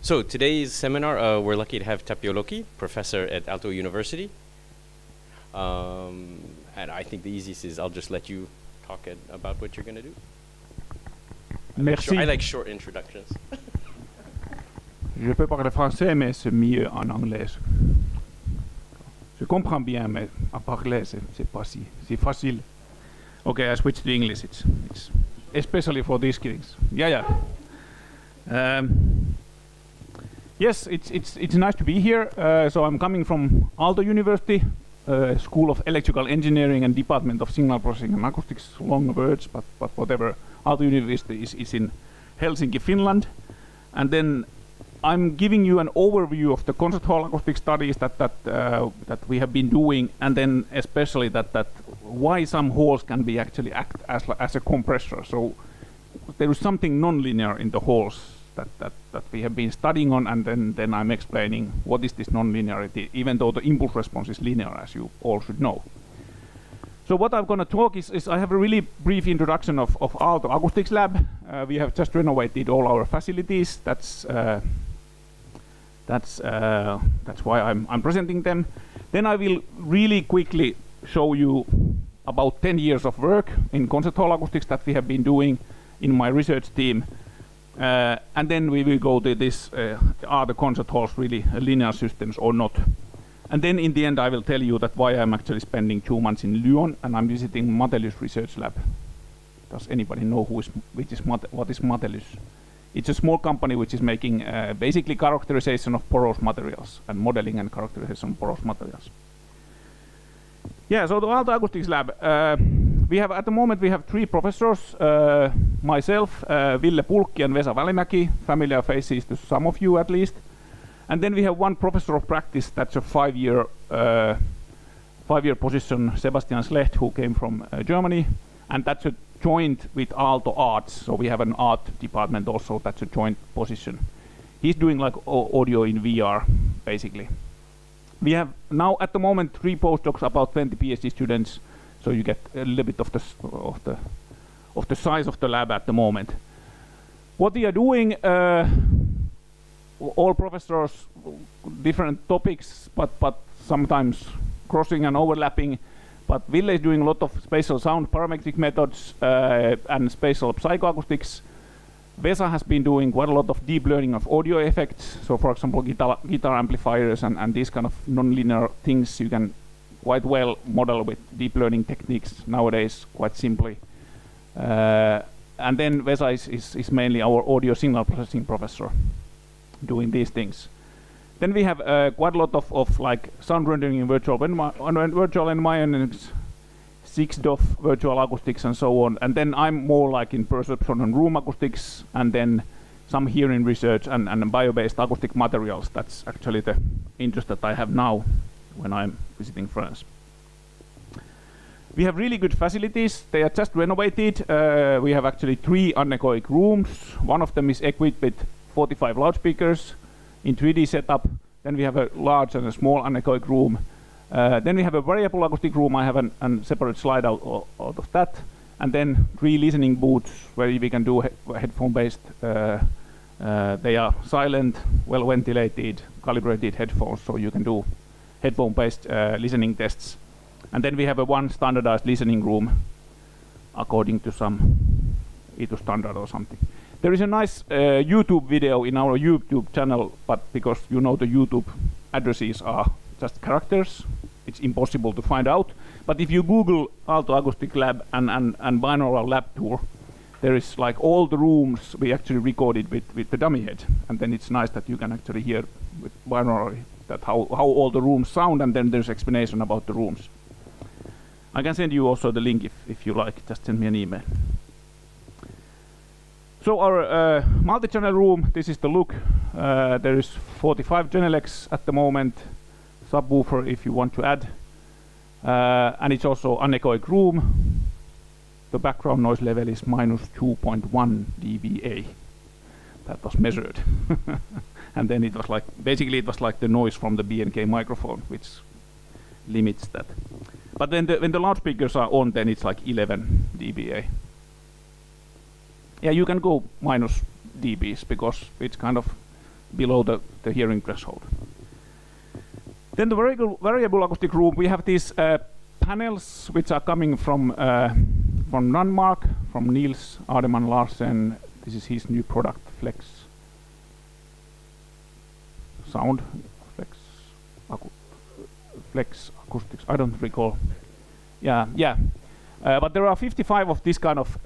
So today's seminar, we're lucky to have Tapio Lokki, professor at Aalto University. And I think the easiest is I'll just let you talk about what you're going to do. Merci. I like short introductions. Je peux parler français, mais c'est mieux en anglais. Je comprends bien, mais à parler, c'est pas si facile. Okay, I switch to English. It's especially for these kids. Yeah. Yes, it's nice to be here. So I'm coming from Aalto University, School of Electrical Engineering and Department of Signal Processing and Acoustics. Long words, but whatever. Aalto University is in Helsinki, Finland, and then I'm giving you an overview of the concert hall acoustic studies that we have been doing, and then especially that why some halls can be actually act as a compressor. So there is something non-linear in the halls that we have been studying on, and then I'm explaining what is this non-linearity, even though the impulse response is linear, as you all should know. So what I'm going to talk is I have a really brief introduction of Aalto Acoustics Lab. We have just renovated all our facilities. That's why I'm presenting them. Then I will really quickly show you about 10 years of work in concert hall acoustics that we have been doing in my research team. And then we will go to this, are the concert halls really linear systems or not? And then in the end I will tell you that why I'm actually spending 2 months in Lyon and I'm visiting Matelius Research Lab. Does anybody know what is Matelius? It's a small company which is making basically characterization of porous materials and modeling and characterization of porous materials. Yeah, so the Aalto Acoustics Lab, we have at the moment we have 3 professors, myself, Ville Pulkki and Vesa Välimäki, familiar faces to some of you at least. And then we have 1 professor of practice, that's a 5-year position, Sebastian Slecht, who came from Germany, and that's a joint with Aalto Arts, so we have an art department also, that's a joint position. He's doing like audio in VR, basically. We have now at the moment 3 postdocs, about 20 PhD students, so you get a little bit of the size of the lab at the moment. What we are doing, all professors, different topics, but sometimes crossing and overlapping. But Ville is doing a lot of spatial sound parametric methods and spatial psychoacoustics. Vesa has been doing quite a lot of deep learning of audio effects. So for example, guitar amplifiers and these kind of non-linear things you can quite well model with deep learning techniques nowadays, quite simply. And then Vesa is mainly our audio signal processing professor doing these things. Then we have quite a lot of like sound rendering in virtual environments, 6DoF virtual acoustics and so on. And then I'm more like in perception and room acoustics, and then some hearing research and bio-based acoustic materials. That's actually the interest that I have now when I'm visiting France. We have really good facilities. They are just renovated. We have actually 3 anechoic rooms. One of them is equipped with 45 loudspeakers in 3D setup. Then we have a large and a small anechoic room. Then we have a variable acoustic room. I have a separate slide out of that. And then 3 listening booths where we can do headphone-based. They are silent, well ventilated, calibrated headphones, so you can do headphone-based listening tests. And then we have a 1 standardized listening room according to some E2 standard or something. There is a nice YouTube video in our YouTube channel, but because you know the YouTube addresses are just characters, it's impossible to find out. But if you Google Aalto Acoustics Lab and binaural lab tour, there is like all the rooms we actually recorded with the dummy head, and then it's nice that you can actually hear with binaurally that how all the rooms sound, and then there's explanation about the rooms. I can send you also the link if you like, just send me an email. So our multi-channel room, this is the look. There is 45 Genelecs at the moment, subwoofer if you want to add. And it's also anechoic room. The background noise level is minus 2.1 dBA. That was measured. And then it was like, basically it was like the noise from the B&K microphone, which limits that. But then when the loudspeakers are on, then it's like 11 dBA. Yeah, you can go minus dBs because it's kind of below the hearing threshold. Then the variable acoustic room, we have these panels which are coming from Denmark, from Niels Ademan Larsen. This is his new product, Flex Sound, Flex Acoustics. I don't recall. Yeah. But there are 55 of this kind of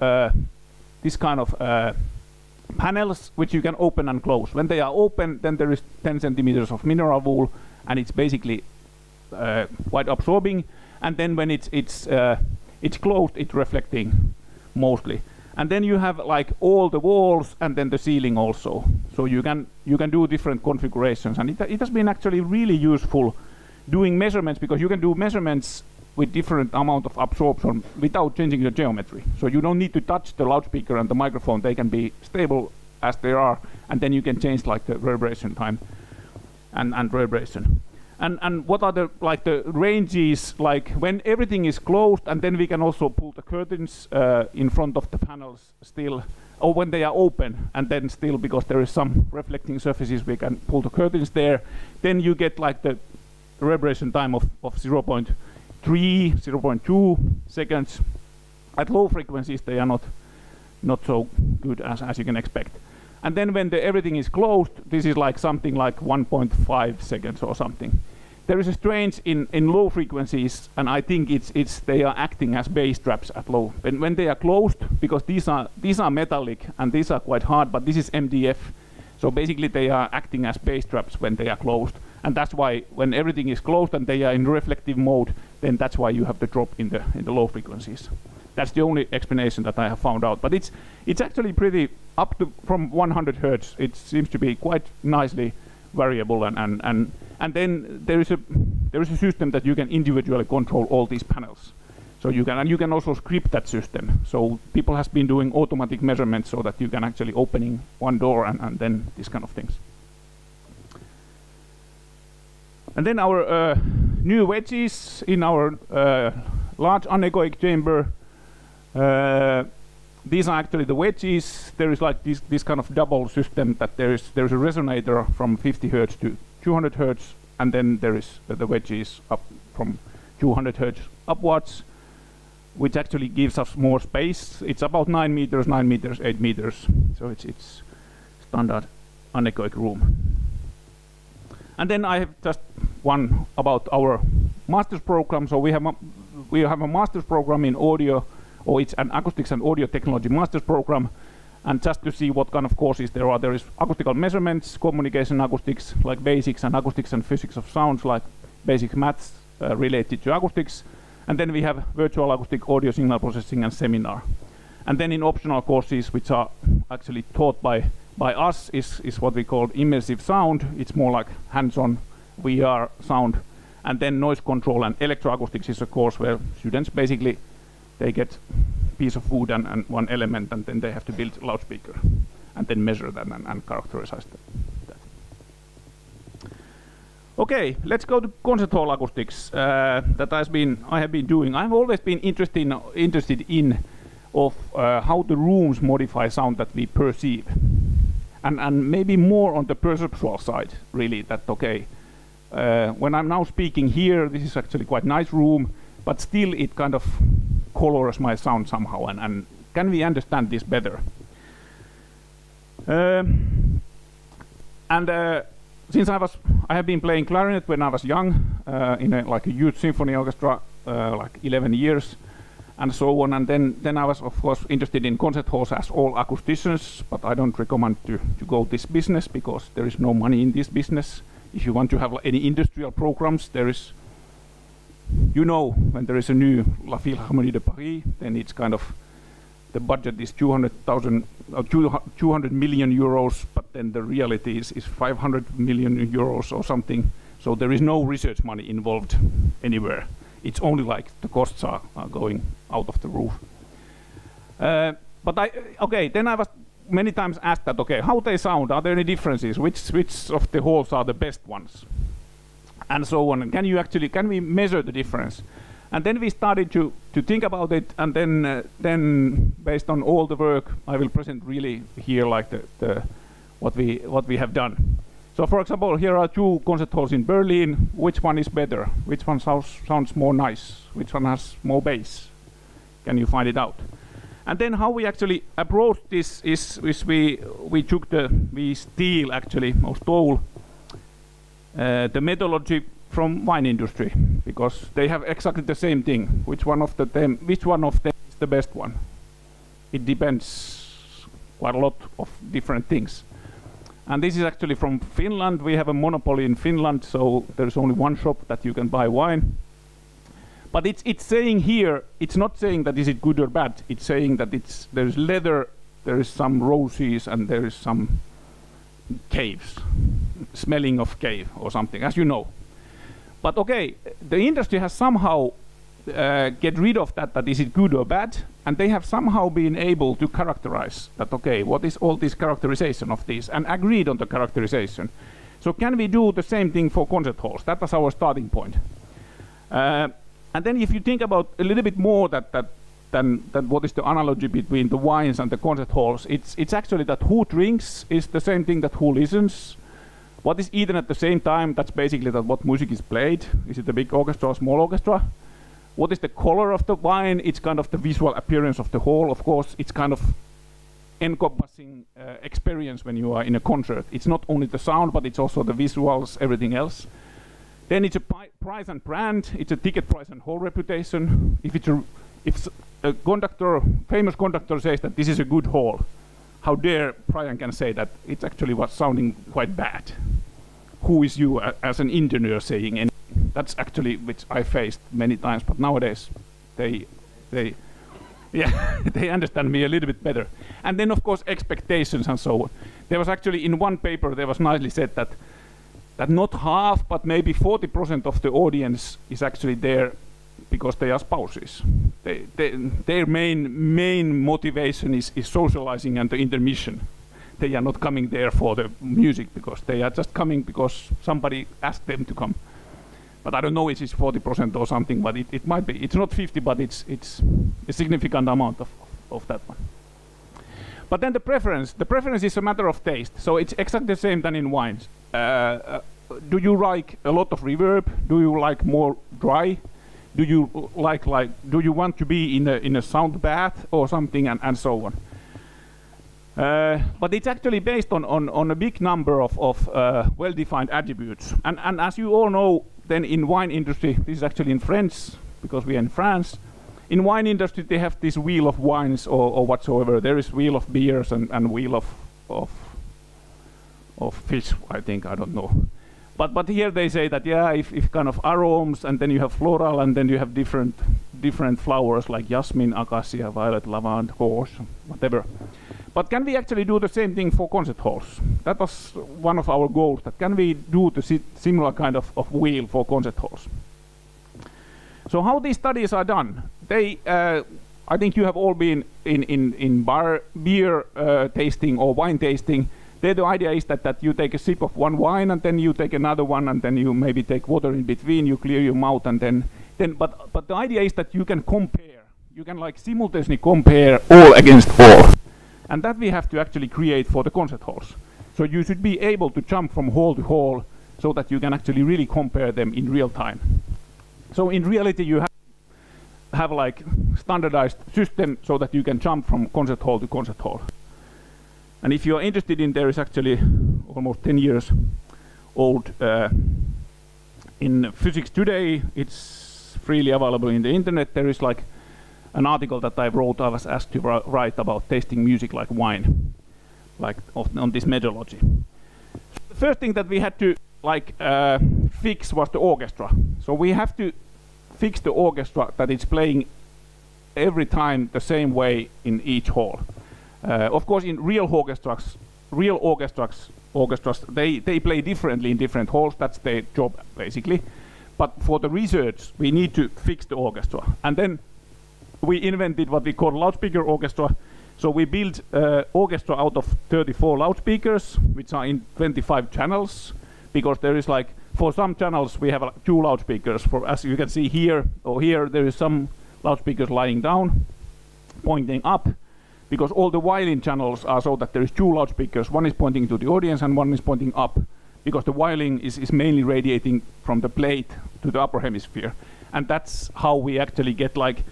panels which you can open and close. When they are open, then there is 10 centimeters of mineral wool, and it's basically quite absorbing. And then when it's closed, it's reflecting mostly. And then you have like all the walls and then the ceiling also. So you can do different configurations, and it has been actually really useful doing measurements, because you can do measurements with different amount of absorption without changing the geometry. So you don't need to touch the loudspeaker and the microphone. They can be stable as they are, and then you can change like the reverberation time and reverberation. And what are the ranges, like when everything is closed, and then we can also pull the curtains in front of the panels still, or when they are open, and then still, because there is some reflecting surfaces, we can pull the curtains there. Then you get like the reverberation time of 0.3, 0.2 seconds. At low frequencies, they are not so good as you can expect. And then when everything is closed, this is like something like 1.5 seconds or something. There is a strange in low frequencies, and I think they are acting as bass traps at low. When they are closed, because these are metallic and these are quite hard, but this is MDF. So basically they are acting as bass traps when they are closed. And that's why when everything is closed and they are in reflective mode, then that's why you have the drop in the low frequencies. That's the only explanation that I have found out. But it's actually pretty up to from 100 hertz. It seems to be quite nicely variable, and then there is a system that you can individually control all these panels. So you can also script that system. So people has been doing automatic measurements so that you can actually opening one door and then these kind of things. And then our new wedges in our large anechoic chamber. These are actually the wedges. There is like this kind of double system that there is a resonator from 50 hertz to 200 hertz, and then there is the wedges up from 200 hertz upwards, which actually gives us more space. It's about 9 meters, 9 meters, 8 meters. So it's standard anechoic room. And then I have just one about our master's program. So we have a master's program in audio, or it's an acoustics and audio technology master's program. And just to see what kind of courses there are, there is acoustical measurements, communication acoustics, like basics, and acoustics and physics of sounds, like basic maths related to acoustics. And then we have virtual acoustic audio signal processing and seminar. And then in optional courses, which are actually taught by us, is what we call immersive sound. It's more like hands-on VR sound. And then noise control and electroacoustics is a course where students basically, they get a piece of wood and one element, and then they have to build a loudspeaker and then measure them and characterize that. Okay, let's go to concert hall acoustics that I have been doing. I've always been interested in how the rooms modify sound that we perceive, and maybe more on the perceptual side, really. That okay, when I'm now speaking here, this is actually quite nice room, but still it kind of colors my sound somehow, and can we understand this better? Since I have been playing clarinet when I was young, in a youth symphony orchestra, like 11 years, and so on. And then I was of course interested in concert halls, as all acousticians. But I don't recommend to go this business, because there is no money in this business. If you want to have any industrial programs, there is, when there is a new La Philharmonie de Paris, then it's kind of, the budget is 200 million euros, but then the reality is 500 million euros or something. So there is no research money involved anywhere. It's only like the costs are going out of the roof. Then I was many times asked that, okay, how they sound? Are there any differences? Which of the halls are the best ones? And so on. Can we measure the difference? And then we started to think about it, and then based on all the work, I will present really here like what we have done. So for example, here are two concert halls in Berlin. Which one is better? Which one sounds more nice? Which one has more bass? Can you find it out? And then how we actually approach this is we steal actually or stole the methodology from wine industry, because they have exactly the same thing. Which one of them is the best one? It depends quite a lot of different things. And this is actually from Finland. We have a monopoly in Finland, so there's only one shop that you can buy wine. But it's saying here, it's not saying that is it good or bad. It's saying that there's leather, there is some roses, and there is some caves, smelling of cave or something, as you know. But okay, the industry has somehow get rid of that is it good or bad, and they have somehow been able to characterize that, okay, what is all this characterization of these, and agreed on the characterization. So can we do the same thing for concert halls? That was our starting point. And then if you think about a little bit more than what is the analogy between the wines and the concert halls, it's actually that who drinks is the same thing that who listens. What is eaten at the same time, that's basically that what music is played. Is it a big orchestra or small orchestra? What is the color of the wine? It's kind of the visual appearance of the hall. Of course, it's kind of encompassing experience when you are in a concert. It's not only the sound, but it's also the visuals, everything else. Then it's a price and brand. It's a ticket price and hall reputation. If a conductor, famous conductor says that this is a good hall, how dare Brian can say that it actually was sounding quite bad? Who is you as an engineer saying anything? That's actually which I faced many times, but nowadays they understand me a little bit better. And then of course expectations and so on. There was actually in one paper there was nicely said that not half, but maybe 40% of the audience is actually there because they are spouses. Their main motivation is socializing and the intermission. They are not coming there for the music, because they are just coming because somebody asked them to come. But I don't know if it's 40% or something, but it might be. It's not 50, but it's a significant amount of that one. But then the preference is a matter of taste. So it's exactly the same than in wines. Do you like a lot of reverb? Do you like more dry? Do you do you want to be in a sound bath or something, and so on? But it's actually based on a big number of well-defined attributes. And as you all know, then in wine industry, this is actually in French, because we are in France. In wine industry, they have this wheel of wines or whatsoever. There is wheel of beers and wheel of fish, I think, I don't know. But here they say that, yeah, if kind of aromas, and then you have floral, and then you have different flowers like jasmine, acacia, violet, lavender, gorse, whatever. But can we actually do the same thing for concert halls? That was one of our goals, that can we do the similar kind of wheel for concert halls? So how these studies are done? They, I think you have all been in beer tasting or wine tasting. There the idea is that you take a sip of one wine, and then you take another one, and then you maybe take water in between, you clear your mouth, and then but the idea is that you can compare. You can like simultaneously compare all against all. And that we have to actually create for the concert halls. So you should be able to jump from hall to hall so that you can actually really compare them in real time. So in reality you have like standardized system so that you can jump from concert hall to concert hall. And if you are interested in, there is actually almost 10 years old in Physics Today. It's freely available in the internet. There is like an article that I wrote. I was asked to write about tasting music like wine, like on this methodology. The first thing that we had to fix was the orchestra. So we have to fix the orchestra that it's playing every time the same way in each hall. Of course, in real orchestras, they play differently in different halls. That's their job basically. But for the research, we need to fix the orchestra, and then we invented what we call loudspeaker orchestra. So we built orchestra out of 34 loudspeakers, which are in 25 channels, because there is like, for some channels we have 2 loudspeakers. For, as you can see here or here, there is some loudspeakers lying down, pointing up, because all the violin channels are so that there is 2 loudspeakers. One is pointing to the audience and one is pointing up. because the violin is mainly radiating from the plate to the upper hemisphere. And that's how we actually get like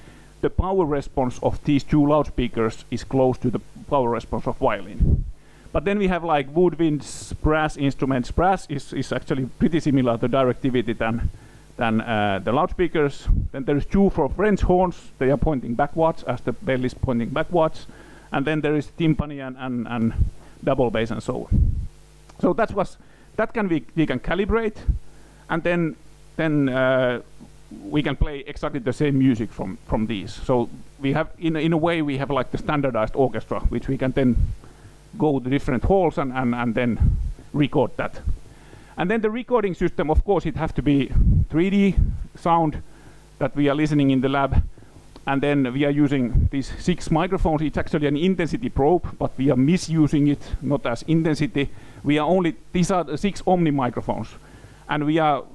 the power response of these two loudspeakers is close to the power response of violin. But then we have like woodwinds, brass instruments. Brass is actually pretty similar to directivity than the loudspeakers. Then there is two for French horns. They are pointing backwards as the bell is pointing backwards. And then there is timpani and double bass and so on. So that we can calibrate, and then we can play exactly the same music from these. So we have in a way we have like the standardized orchestra, which we can then go to different halls and then record that. And then the recording system, of course, it has to be 3D sound that we are listening in the lab. And then we are using these 6 microphones. It's actually an intensity probe, but we are misusing it, not as intensity. These are the 6 omni microphones. And we are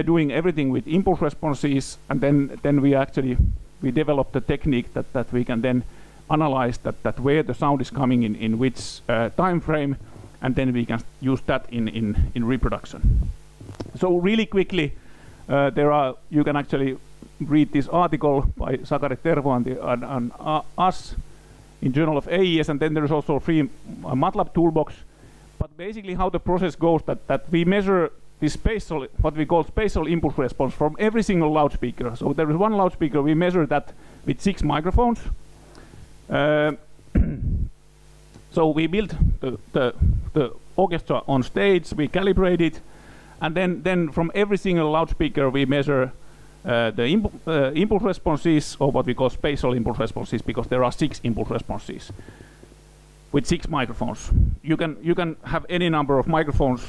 doing everything with impulse responses, and then we develop the technique that we can then analyze that where the sound is coming in which time frame, and then we can use that in reproduction. So really quickly, you can actually read this article by Sakari Tervo and us in Journal of AES, and then there is also a free MATLAB toolbox. But basically how the process goes, that we measure this spatial, what we call spatial impulse response from every single loudspeaker. So there is one loudspeaker, we measure that with 6 microphones. So we build the orchestra on stage, we calibrate it, and then from every single loudspeaker we measure the impulse responses, or what we call spatial impulse responses, because there are 6 impulse responses with 6 microphones. You can have any number of microphones.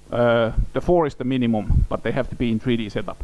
The 4 is the minimum, but they have to be in 3D setup.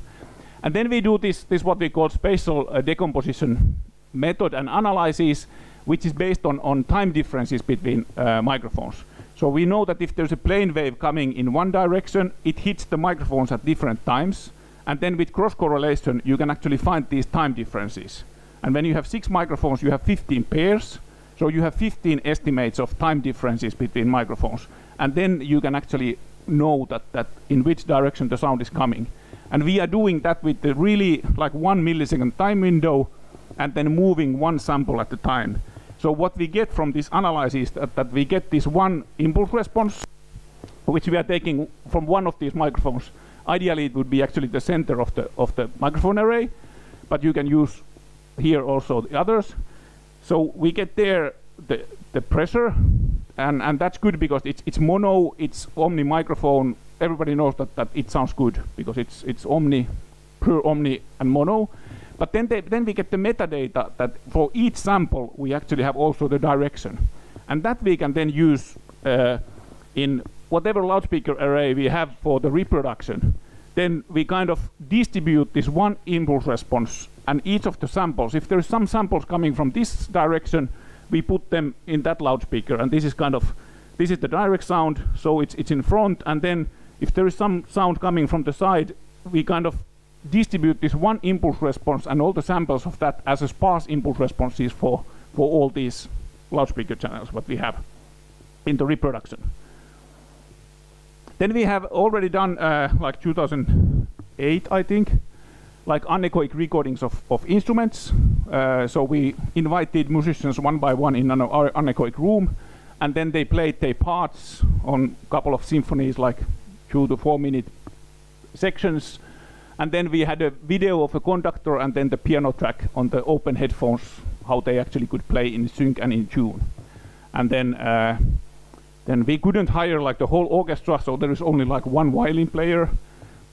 And then we do this what we call spatial decomposition method and analysis, which is based on time differences between microphones. So we know that if there's a plane wave coming in one direction, it hits the microphones at different times. And then with cross correlation, you can actually find these time differences. And when you have 6 microphones, you have 15 pairs. So you have 15 estimates of time differences between microphones. And then you can actually know that in which direction the sound is coming. And we are doing that with the really like 1 millisecond time window, and then moving one sample at a time. So what we get from this analysis that we get this one impulse response, which we are taking from one of these microphones. Ideally, it would be actually the center of the microphone array, but you can use here also the others. So we get there the pressure, and that's good because it's mono, it's omni microphone. Everybody knows that it sounds good because it's omni, pure omni and mono. But then we get the metadata that for each sample we actually have also the direction, and that we can then use in whatever loudspeaker array we have for the reproduction. Then we kind of distribute this one impulse response, and each of the samples, if there is some samples coming from this direction, we put them in that loudspeaker, and this is the direct sound, so it's in front. And then if there is some sound coming from the side, we kind of distribute this one impulse response and all the samples of that as a sparse impulse responses for all these loudspeaker channels what we have in the reproduction. Then we have already done like 2008, I think, like anechoic recordings of instruments. So we invited musicians one by one in our anechoic room, and then they played their parts on a couple of symphonies, like 2 to 4 minute sections. And then we had a video of a conductor and then the piano track on the open headphones, how they actually could play in sync and in tune. And then we couldn't hire like the whole orchestra, so there is only like one violin player.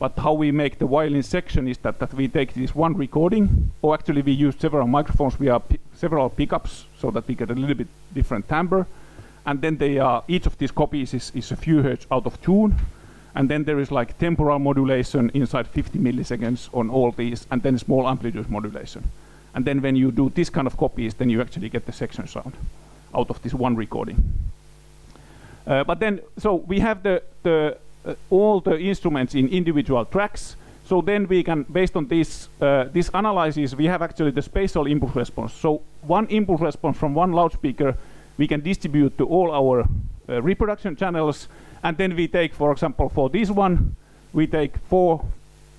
But how we make the violin section is that we take this one recording, or actually we use several microphones, we have several pickups so that we get a little bit different timbre. And then each of these copies is a few hertz out of tune. And then there is like temporal modulation inside 50 milliseconds on all these, and then small amplitude modulation. And then when you do this kind of copies, then you actually get the section sound out of this one recording. But then, so we have all the instruments in individual tracks. So then we can, based on this analysis, we have actually the spatial impulse response. So one impulse response from one loudspeaker, we can distribute to all our reproduction channels. And then we take, for example, for this one, we take 4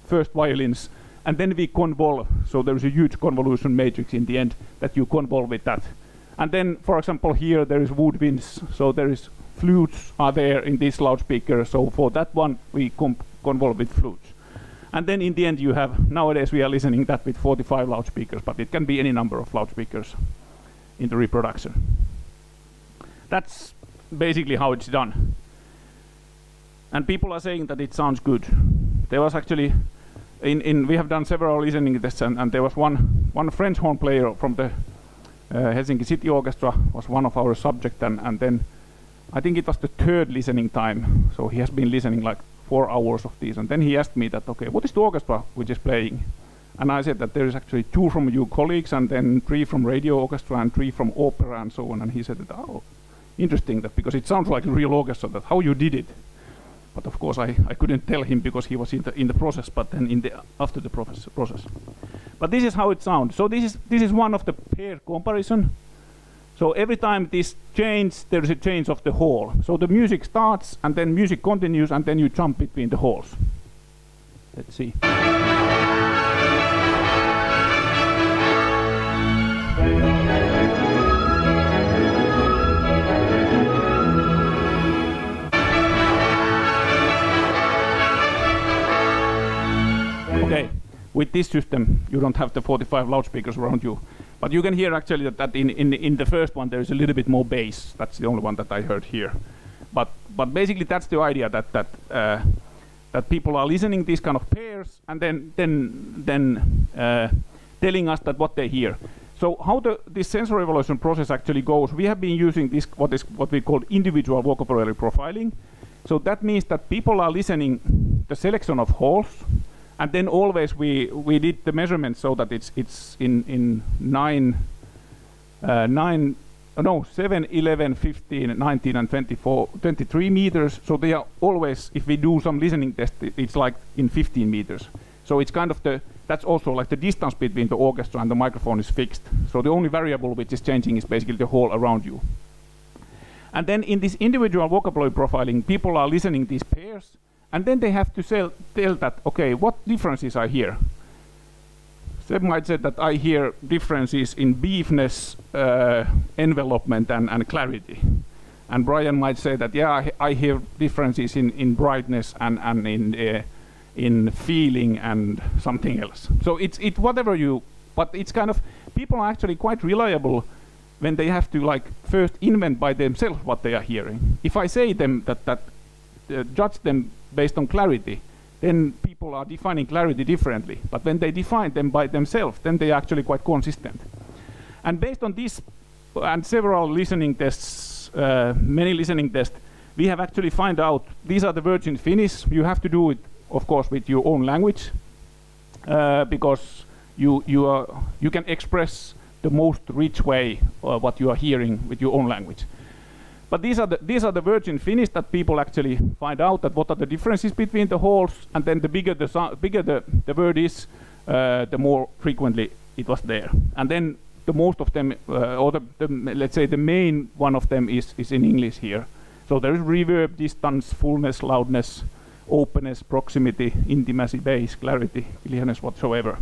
first violins, and then we convolve. So there is a huge convolution matrix in the end that you convolve with that. And then, for example, here there is woodwinds, so there is flutes are there in this loudspeaker. So for that one, we convolve with flutes. And then in the end you have, nowadays we are listening that with 45 loudspeakers, but it can be any number of loudspeakers in the reproduction. That's basically how it's done. And people are saying that it sounds good. There was actually, we have done several listening tests, and there was one French horn player from the Helsinki City Orchestra was one of our subjects, and then I think it was the 3rd listening time. So he has been listening like 4 hours of these, and then he asked me that, okay, what is the orchestra which is playing? And I said that there is actually 2 from you colleagues, and then 3 from radio orchestra, and 3 from opera, and so on. And he said that, oh, interesting, that because it sounds like a real orchestra, that how you did it. But of course I couldn't tell him because he was in the process, but then after the process. But this is how it sounds. So this is one of the pair comparison. So every time this changes, there is a change of the hall. So the music starts, and then music continues, and then you jump between the halls. Let's see. Okay, with this system, you don't have the 45 loudspeakers around you. But you can hear actually that in the first one there is a little bit more bass. That's the only one that I heard here. But basically that's the idea that people are listening these kind of pairs and then telling us that what they hear. So how this sensory evaluation process actually goes, we have been using this what we call individual vocabulary profiling. So that means that people are listening the selection of halls, and then always we did the measurement so that it's in 7, 11, 15, 19, and 24, 23 meters. So they are always, if we do some listening test, it's like in 15 meters. So it's kind of that's also like the distance between the orchestra and the microphone is fixed. So the only variable which is changing is basically the hall around you. And then in this individual vocabulary profiling, people are listening these pairs, and then they have to tell that, okay, what differences I hear? Seb might say that I hear differences in beefness, envelopment, and clarity. And Brian might say that, yeah, I hear differences in brightness and in feeling and something else. So it's whatever you, but it's kind of, people are actually quite reliable when they have to like first invent by themselves what they are hearing. If I say them that judge them based on clarity, then people are defining clarity differently. But when they define them by themselves, then they are actually quite consistent. And based on this and several listening tests, many listening tests, we have actually found out these are the Virgin Finnish. You have to do it, of course, with your own language, because you can express the most rich way what you are hearing with your own language. But these are the Virgin Finnish that people actually find out that what are the differences between the halls, and then the bigger the word is, the more frequently it was there. And then the most of them, or let's say the main one of them is in English here. So there is reverb, distance, fullness, loudness, openness, proximity, intimacy, bass, clarity, clearness, whatsoever.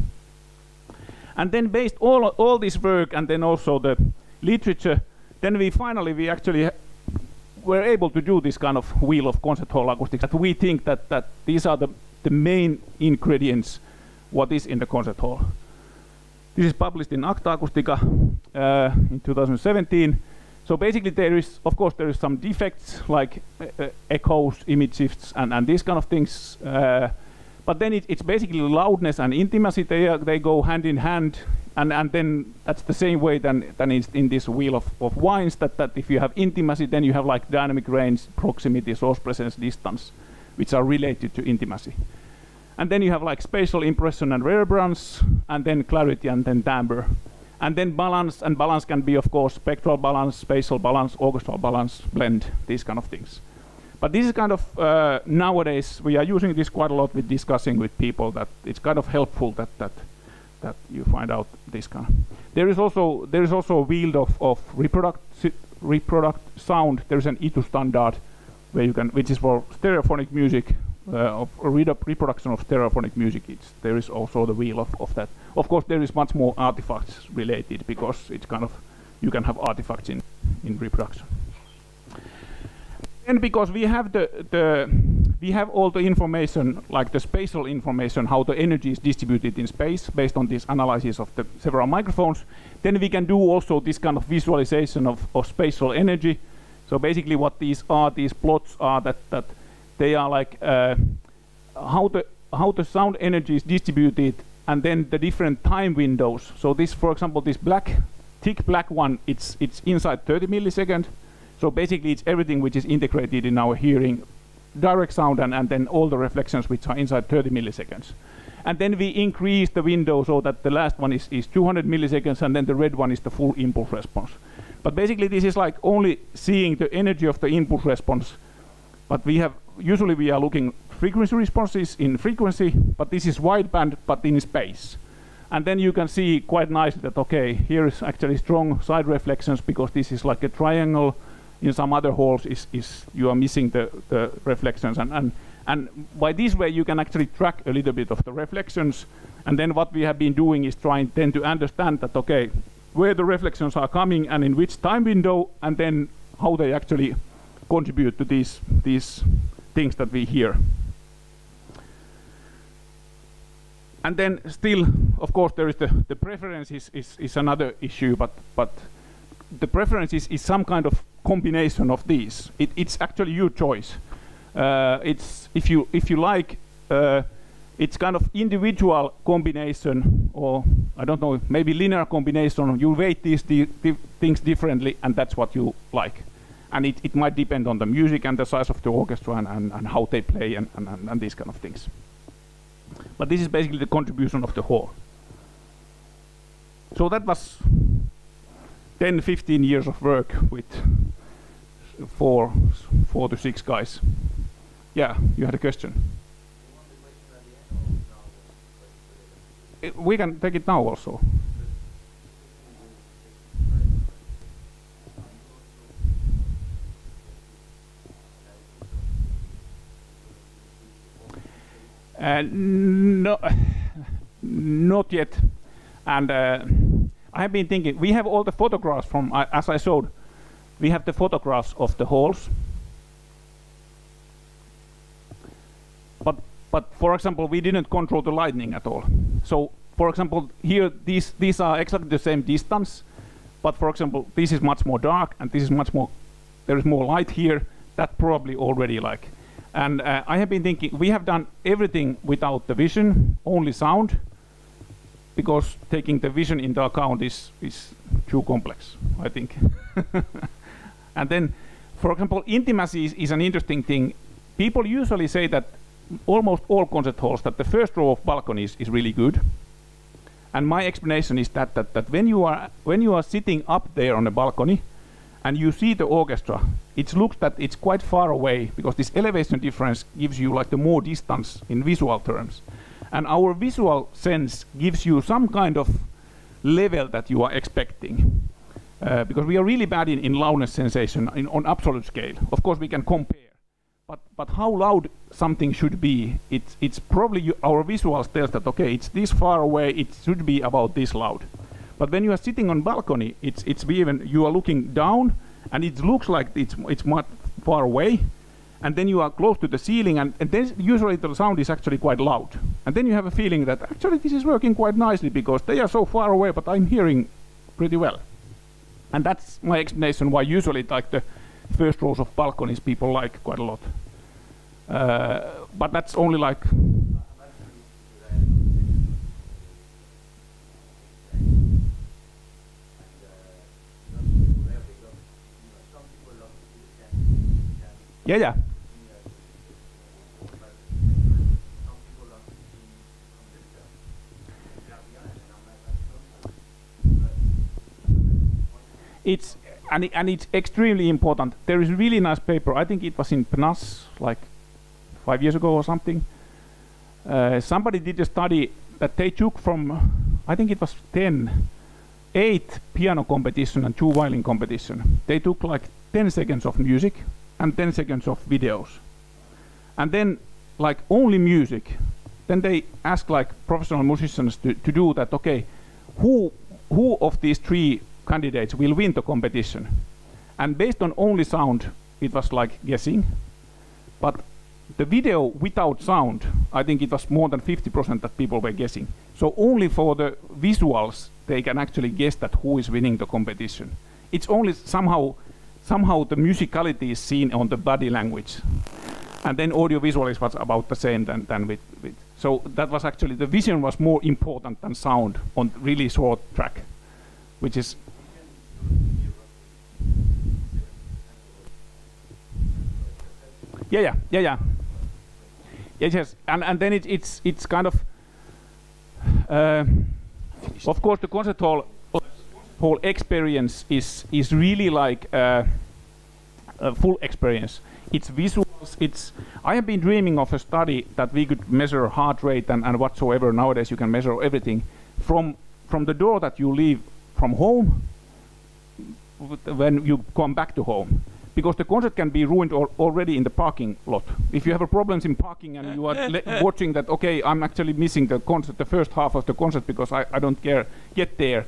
And then based all this work and then also the literature, then we actually were able to do this kind of wheel of concert hall acoustics. That we think that these are the main ingredients what is in the concert hall. This is published in Aalto Acoustics in 2017. So basically there is some defects like echoes, image shifts, and these kind of things. But then it's basically loudness and intimacy. They go hand in hand, and then that's the same way than in this wheel of wines. That if you have intimacy, then you have like dynamic range, proximity, source presence, distance, which are related to intimacy. And then you have like spatial impression and reverberance, and then clarity, and then timbre, and then balance. And balance can be, of course, spectral balance, spatial balance, orchestral balance, blend, these kind of things. But this is kind of nowadays we are using this quite a lot with discussing with people, that it's kind of helpful that you find out this kind. There is also a field of reproduct sound. There is an E2 standard where you can, which is for stereophonic music, of reproduction of stereophonic music. There is also the wheel of that. Of course, there is much more artifacts related because it's kind of, you can have artifacts in reproduction. And because we have we have all the information, like the spatial information, how the energy is distributed in space based on this analysis of the several microphones, then we can do also this kind of visualization of spatial energy. So basically what these plots are, that they are like how the sound energy is distributed, and then the different time windows. So this, for example, this thick black one, it's inside 30 milliseconds. So basically it's everything which is integrated in our hearing, direct sound, and then all the reflections which are inside 30 milliseconds. And then we increase the window so that the last one is 200 milliseconds, and then the red one is the full impulse response. But basically this is like only seeing the energy of the impulse response. But usually we are looking frequency responses in frequency, but this is wideband but in space. And then you can see quite nicely that, okay, here is actually strong side reflections because this is like a triangle. In some other halls you are missing the reflections, and by this way you can actually track a little bit of the reflections. And then what we have been doing is trying then to understand that, okay, where the reflections are coming and in which time window, and then how they actually contribute to these things that we hear. And then still, of course, there is the preferences is another issue, but the preferences is some kind of combination of these. It's actually your choice. It's if you like, it's kind of individual combination, or I don't know, maybe linear combination. You weight these things differently, and that's what you like. And it might depend on the music and the size of the orchestra and how they play and these kind of things. But this is basically the contribution of the whole. So that was 10-15 years of work with 4 to 6 guys. Yeah, you had a question. We can take it now also. No, not yet. And I have been thinking, we have all the photographs from, as I showed, we have the photographs of the halls. But for example, we didn't control the lighting at all. So for example, here these are exactly the same distance, but for example, this is much more dark and this is much more, there is more light here. That probably already like. And I have been thinking, we have done everything without the vision, only sound, because taking the vision into account is too complex, I think. And then, for example, intimacy is an interesting thing. People usually say that almost all concert halls, that the first row of balconies is really good. And my explanation is that when you are sitting up there on a balcony and you see the orchestra, it looks that it's quite far away because this elevation difference gives you like the more distance in visual terms. And our visual sense gives you some kind of level that you are expecting. Because we are really bad in loudness sensation on absolute scale. Of course we can compare. But how loud something should be, it's probably our visuals tells that, okay, it's this far away, it should be about this loud. But when you are sitting on balcony, you are looking down, and it looks like it's much far away, and then you are close to the ceiling, and then usually the sound is actually quite loud. And then you have a feeling that actually this is working quite nicely because they are so far away, but I'm hearing pretty well. And that's my explanation why usually like the first rows of balconies people like quite a lot. But that's only like. Yeah. It's extremely important. There is a really nice paper. I think it was in PNAS like 5 years ago or something. Somebody did a study that they took from, I think it was 8 piano competition and 2 violin competition. They took like 10 seconds of music and 10 seconds of videos. And then like only music. Then they ask like professional musicians to do that, okay, who of these 3 candidates will win the competition? And based on only sound, it was like guessing. But the video without sound, I think it was more than 50% that people were guessing. So only for the visuals, they can actually guess that who is winning the competition. It's only somehow the musicality is seen on the body language. And then audiovisual is what's about the same than with. So that was actually, the vision was more important than sound on really short track, which is. Yeah. Yes, and then it's kind of course, the concert hall experience is really like a full experience. It's visuals. I have been dreaming of a study that we could measure heart rate and whatsoever. Nowadays, you can measure everything from the door that you leave from home when you come back to home. Because the concert can be ruined already in the parking lot. If you have problems in parking and you are watching that, okay, I'm actually missing the concert, the first half of the concert because I don't get there,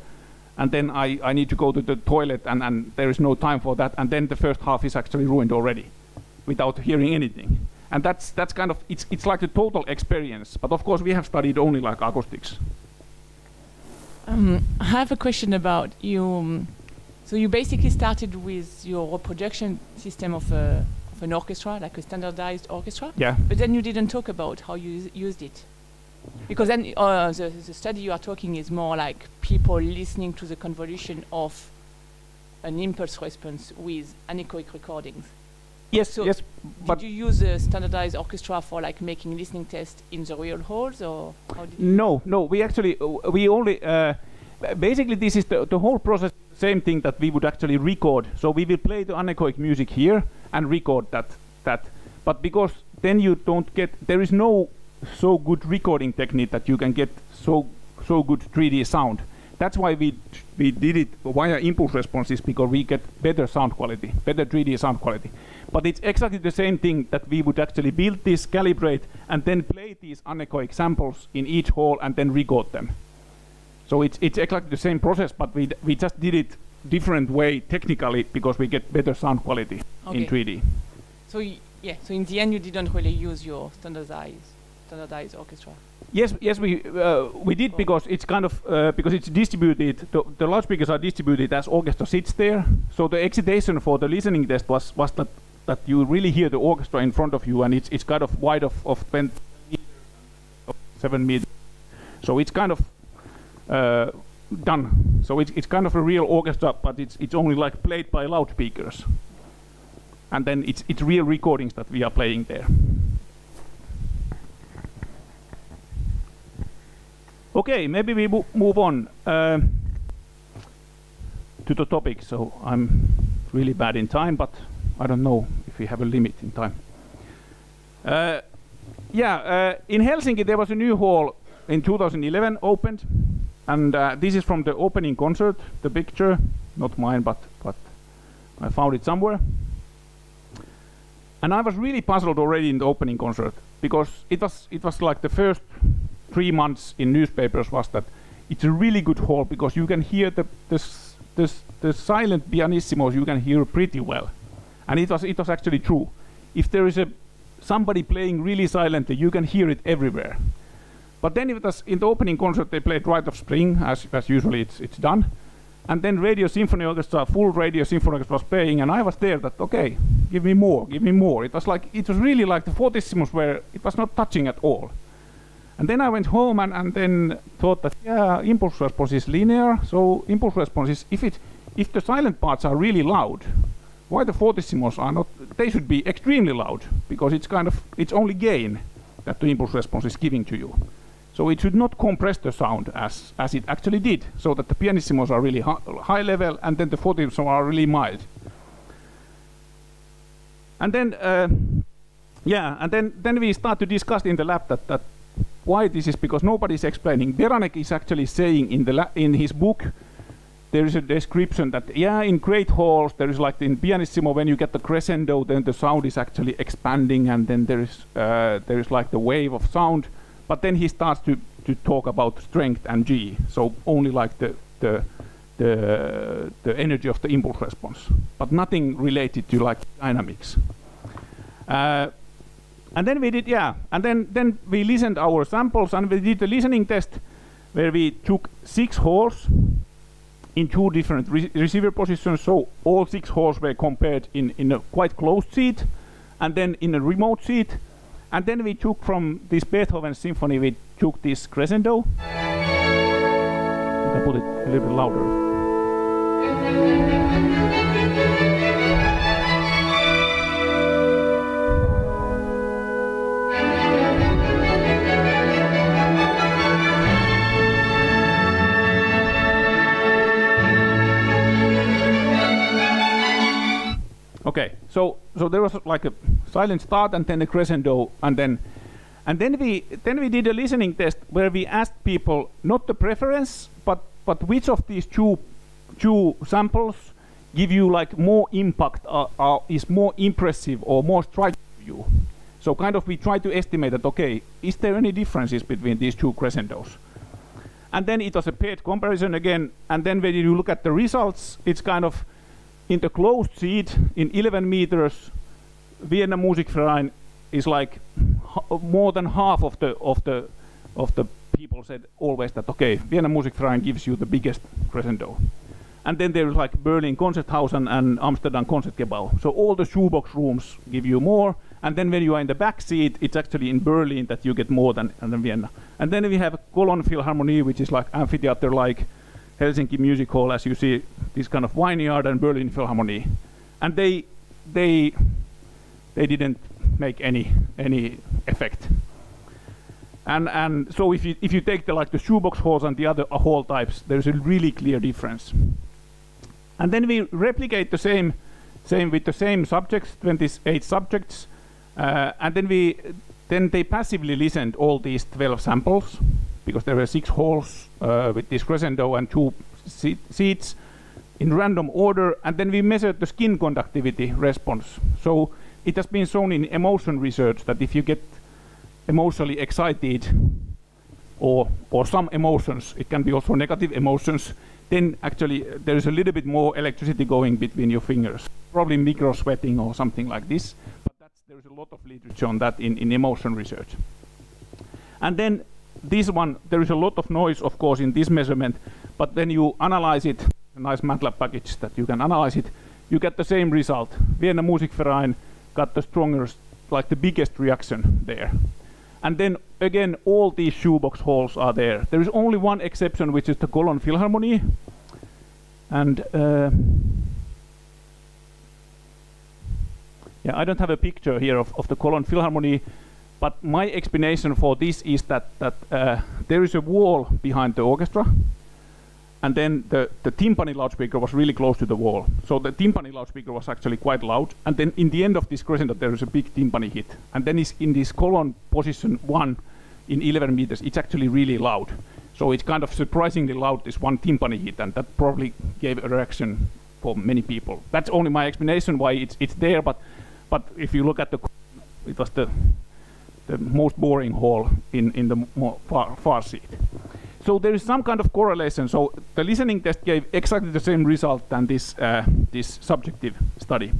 and then I need to go to the toilet and there is no time for that, and then the first half is actually ruined already without hearing anything. And that's kind of, it's like the total experience. But of course we have studied only like acoustics. I have a question about you. So you basically started with your production system of an orchestra, like a standardized orchestra. Yeah. But then you didn't talk about how you used it. Because then the study you are talking is more like people listening to the convolution of an impulse response with anechoic recordings. Yes, so yes. But did you use a standardized orchestra for like making listening tests in the real halls, or how did you? No. We actually we only basically this is the whole process. Same thing that we would actually record. So we will play the anechoic music here and record that. But because then you don't get, there is no so good recording technique that you can get so good 3D sound. That's why we did it via impulse responses, because we get better sound quality, better 3D sound quality. But it's exactly the same thing that we would actually build this, calibrate, and then play these anechoic samples in each hall and then record them. So it's exactly the same process, but we just did it different way technically because we get better sound quality in 3D. So so in the end you didn't really use your standardized orchestra. Yes, we did, because it's kind of because it's distributed. The loudspeakers are distributed as orchestra sits there. So the excitation for the listening test was that you really hear the orchestra in front of you, and it's kind of wide of 20 meters, of 7 meters. So it's kind of done. So it's kind of a real orchestra, but it's only like played by loudspeakers. And then it's real recordings that we are playing there. Okay, maybe we move on to the topic. So I'm really bad in time, but I don't know if we have a limit in time. In Helsinki there was a new hall in 2011 opened. And this is from the opening concert, the picture, not mine, but I found it somewhere. And I was really puzzled already in the opening concert, because it was like the first 3 months in newspapers was that it's a really good hall, because you can hear the silent pianissimos, you can hear pretty well. And it was actually true. If there is somebody playing really silently, you can hear it everywhere. But then it was in the opening concert they played Rite of Spring, as usually it's done. And then Radio Symphony Orchestra, full Radio Symphony Orchestra was playing, and I was there that, okay, give me more. It was really like the fortissimos where it was not touching at all. And then I went home and then thought that, yeah, impulse response is linear, so impulse response is, if the silent parts are really loud, why the fortissimos are not, they should be extremely loud, because it's only gain that the impulse response is giving to you. So it should not compress the sound as it actually did, so that the pianissimos are really high level and then the fortissimos are really mild. And then, then we start to discuss in the lab that why this is, because nobody is explaining. Beranek is actually saying in his book, there is a description that, yeah, in great halls, there is like in pianissimo, when you get the crescendo, then the sound is actually expanding, and then there is like the wave of sound. But then he starts to talk about strength and G, so only like the energy of the impulse response, but nothing related to like dynamics. And then we did, and then we listened our samples, and we did the listening test where we took 6 halls in 2 different receiver positions. So all 6 halls were compared in a quite closed seat, and then in a remote seat. And then we took from this Beethoven symphony, we took this crescendo. You can put it a little bit louder. Okay, so there was like a silent start and then a crescendo, and then we did a listening test where we asked people not the preference, but which of these two samples give you like more impact, is more impressive or more striking to you. So kind of we try to estimate that, okay, is there any differences between these 2 crescendos? And then it was a paired comparison again, and then when you look at the results, it's kind of in the closed seat in 11 meters, Vienna Musikverein is like more than half of the people said always that, okay, Vienna Musikverein gives you the biggest crescendo. And then there's like Berlin Concerthaus and Amsterdam Concertgebouw. So all the shoebox rooms give you more, and then when you are in the back seat, it's actually in Berlin that you get more than Vienna. And then we have Cologne Philharmonie, which is like amphitheater like Helsinki Music Hall, as you see, this kind of vineyard, and Berlin Philharmonie, and they didn't make any effect. And so if you take the shoebox halls and the other hall types, there's a really clear difference. And then we replicate the same with the same subjects, 28 subjects, and then they passively listened all these 12 samples, because there were 6 halls with this crescendo and 2 seats in random order, and then we measured the skin conductivity response. So it has been shown in emotion research that if you get emotionally excited, or some emotions, it can be also negative emotions, then actually there is a little bit more electricity going between your fingers, probably micro sweating or something like this, but there is a lot of literature on that in emotion research. And then this one, there is a lot of noise, of course, in this measurement, but when you analyze it, a nice MATLAB package that you can analyze it, you get the same result. Vienna Musikverein got the strongest, like the biggest reaction there. And then again, all these shoebox halls are there. There is only one exception, which is the Cologne Philharmonie. And I don't have a picture here of the Cologne Philharmonie, but my explanation for this is that there is a wall behind the orchestra, and then the timpani loudspeaker was really close to the wall. So the timpani loudspeaker was actually quite loud, and then in the end of this crescendo there is a big timpani hit. And then in this Cologne position 1 in 11 meters, it's actually really loud. So it's kind of surprisingly loud, this one timpani hit, and that probably gave a reaction for many people. That's only my explanation why it's there, but if you look at it was the most boring hall in the more far seat. So there is some kind of correlation. So the listening test gave exactly the same result than this subjective study.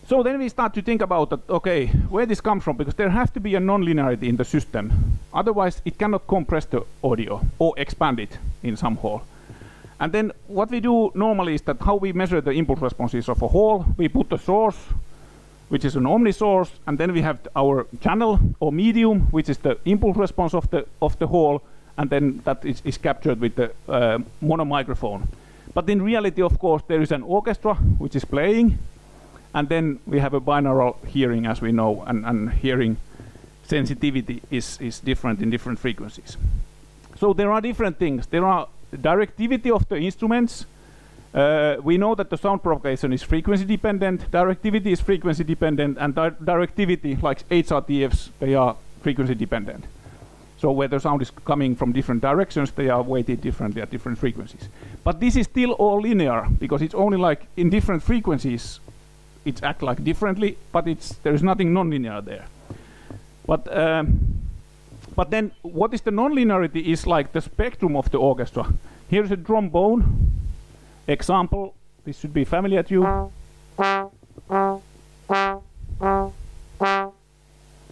So then we start to think about that, okay, where this comes from, because there has to be a non-linearity in the system. Otherwise, it cannot compress the audio or expand it in some hall. And then what we do normally is that how we measure the impulse responses of a hall, we put the source, which is an omni source, and then we have our channel or medium, which is the impulse response of the hall, and then that is captured with the mono microphone. But in reality, of course, there is an orchestra which is playing, and then we have a binaural hearing, as we know, and hearing sensitivity is different in different frequencies. So there are different things. There are directivity of the instruments. We know that the sound propagation is frequency dependent, directivity is frequency dependent, and directivity, like HRTFs, they are frequency dependent. So where the sound is coming from different directions, they are weighted differently at different frequencies. But this is still all linear, because it's only like in different frequencies, it acts like differently, but there is nothing non-linear there. But then what is the non-linearity is like the spectrum of the orchestra. Here's a trombone example. This should be familiar to you.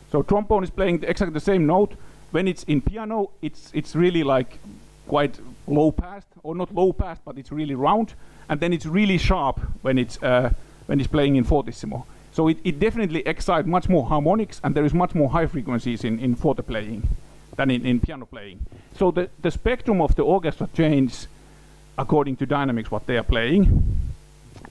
So trombone is playing exactly the same note. When it's in piano, it's really like quite low passed, or not low passed, but it's really round, and then it's really sharp when it's playing in fortissimo. So it definitely excites much more harmonics, and there is much more high frequencies in forte playing than in piano playing. So the spectrum of the orchestra changes according to dynamics what they are playing.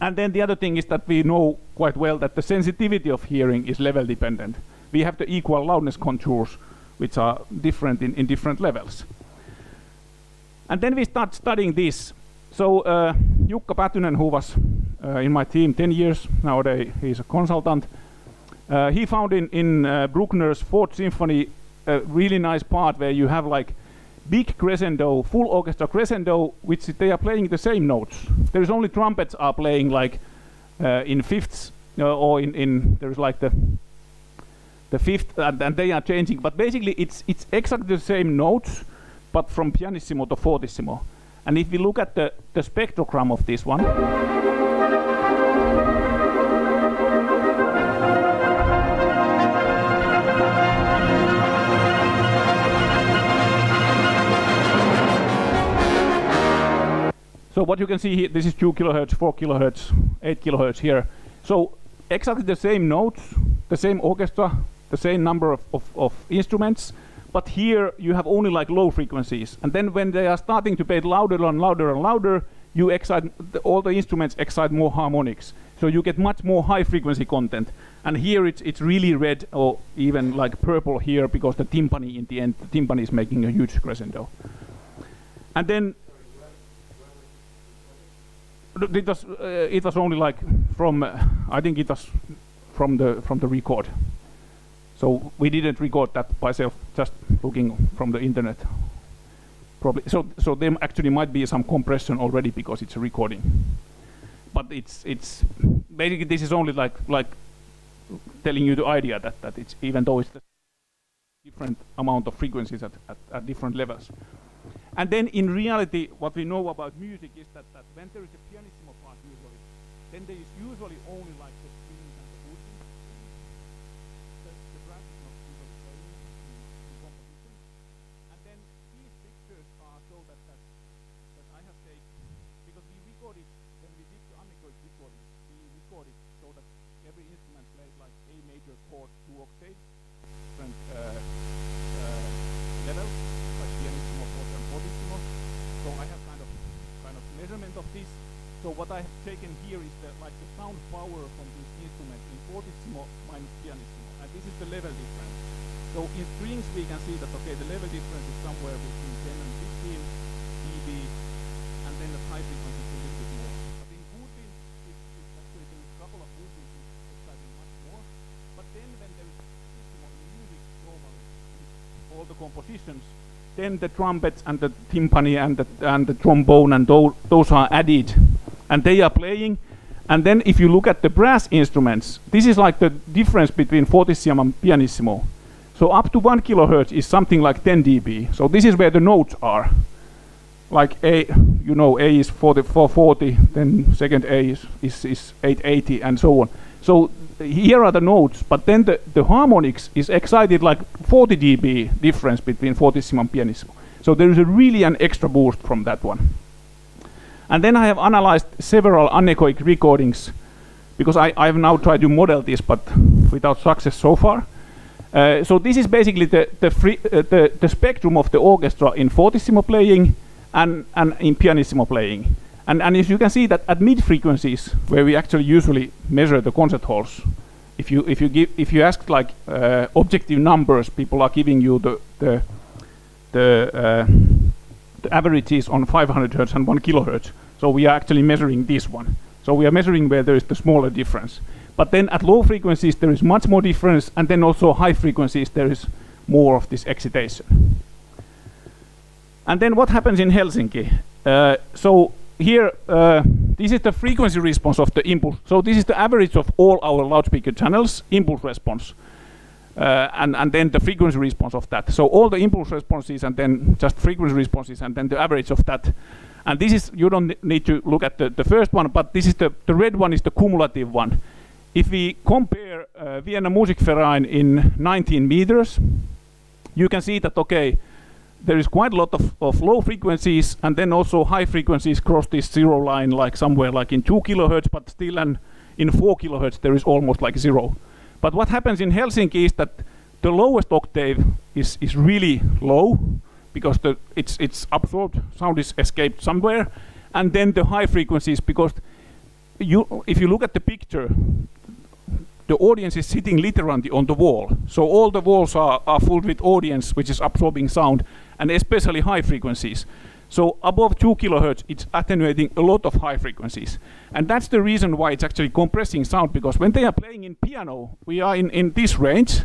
And then the other thing is that we know quite well that the sensitivity of hearing is level dependent. We have the equal loudness contours which are different in different levels. And then we start studying this. So Jukka Pätynen, who was in my team 10 years, nowadays he's a consultant, he found in Bruckner's Fourth Symphony a really nice part where you have like big crescendo, full orchestra crescendo, which they are playing the same notes. There is only trumpets are playing like in fifths, or there's like the fifth, and they are changing. But basically, it's exactly the same notes, but from pianissimo to fortissimo. And if we look at the spectrogram of this one, so what you can see here, this is 2 kilohertz, 4 kilohertz, 8 kilohertz here. So exactly the same notes, the same orchestra, the same number of instruments, but here you have only like low frequencies. And then when they are starting to play louder and louder and louder, you excite, all the instruments excite more harmonics. So you get much more high frequency content. And here it's really red, or even like purple here, because the timpani in the end, the timpani is making a huge crescendo. And then it was only like from I think it was from the record. So we didn't record that by self, just looking from the internet. Probably so there actually might be some compression already because it's a recording. But it's basically this is only like telling you the idea that it's, even though it's the different amount of frequencies at different levels. And then in reality, what we know about music is that when there is a pianissimo part usually, then there is usually only like the strings and the woodwind. The brass is not usually playing in composition. And then these pictures are so that I have taken, because we recorded, when we did the anechoic recording, we recorded so that every instrument played like A major chord 2 octaves, different levels, like pianissimo, forte, and fortissimo. So I have kind of measurement of this. So what I have taken here is the sound power from this instrument in fortissimo minus pianissimo, and this is the level difference. So in strings we can see that okay, the level difference is somewhere between 10 and 15 dB, and then the high frequency is a little bit more. But in woodwind, it's actually there is a couple of woodwinds exciting much more. But then when there is pianissimo in music normally, all the compositions, then the trumpets and the timpani and the trombone and those are added, and they are playing. And then if you look at the brass instruments, this is like the difference between fortissimo and pianissimo. So up to 1 kilohertz is something like 10 dB. So this is where the notes are. Like A, you know, A is 440, then second A is 880, and so on. So here are the notes, but then the harmonics is excited like 40 dB difference between fortissimo and pianissimo. So there is really an extra boost from that one. And then I have analyzed several anechoic recordings, because I have now tried to model this, but without success so far. So this is basically the spectrum of the orchestra in fortissimo playing and in pianissimo playing. And as you can see that at mid frequencies, where we actually usually measure the concert halls, if you ask like objective numbers, people are giving you the averages on 500 hertz and 1 kilohertz. So we are actually measuring this one. So we are measuring where there is the smaller difference. But then at low frequencies there is much more difference, and then also high frequencies there is more of this excitation. And then what happens in Helsinki? So here, this is the frequency response of the impulse. So this is the average of all our loudspeaker channels, impulse response. And then the frequency response of that. So all the impulse responses and then just frequency responses and then the average of that. And this is, you don't need to look at the first one, but this is the red one is the cumulative one. If we compare Vienna Musikverein in 19 meters, you can see that, okay, there is quite a lot of low frequencies and then also high frequencies cross this zero line, like somewhere like in 2 kilohertz, but still in 4 kilohertz there is almost like zero. But what happens in Helsinki is that the lowest octave is really low because it's absorbed, sound is escaped somewhere, and then the high frequencies, because if you look at the picture, the audience is sitting literally on the wall. So all the walls are full with audience which is absorbing sound, and especially high frequencies. So above 2 kilohertz, it's attenuating a lot of high frequencies. And that's the reason why it's actually compressing sound, because when they are playing in piano, we are in this range,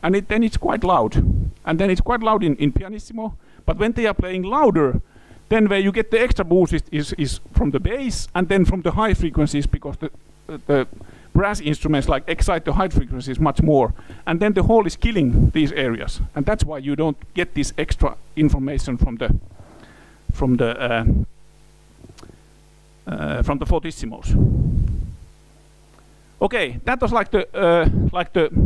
and then it's quite loud. And then it's quite loud in pianissimo. But when they are playing louder, then where you get the extra boost is from the bass and then from the high frequencies, because the brass instruments like excite the high frequencies much more. And then the hall is killing these areas. And that's why you don't get this extra information from the fortissimos. Okay, that was like the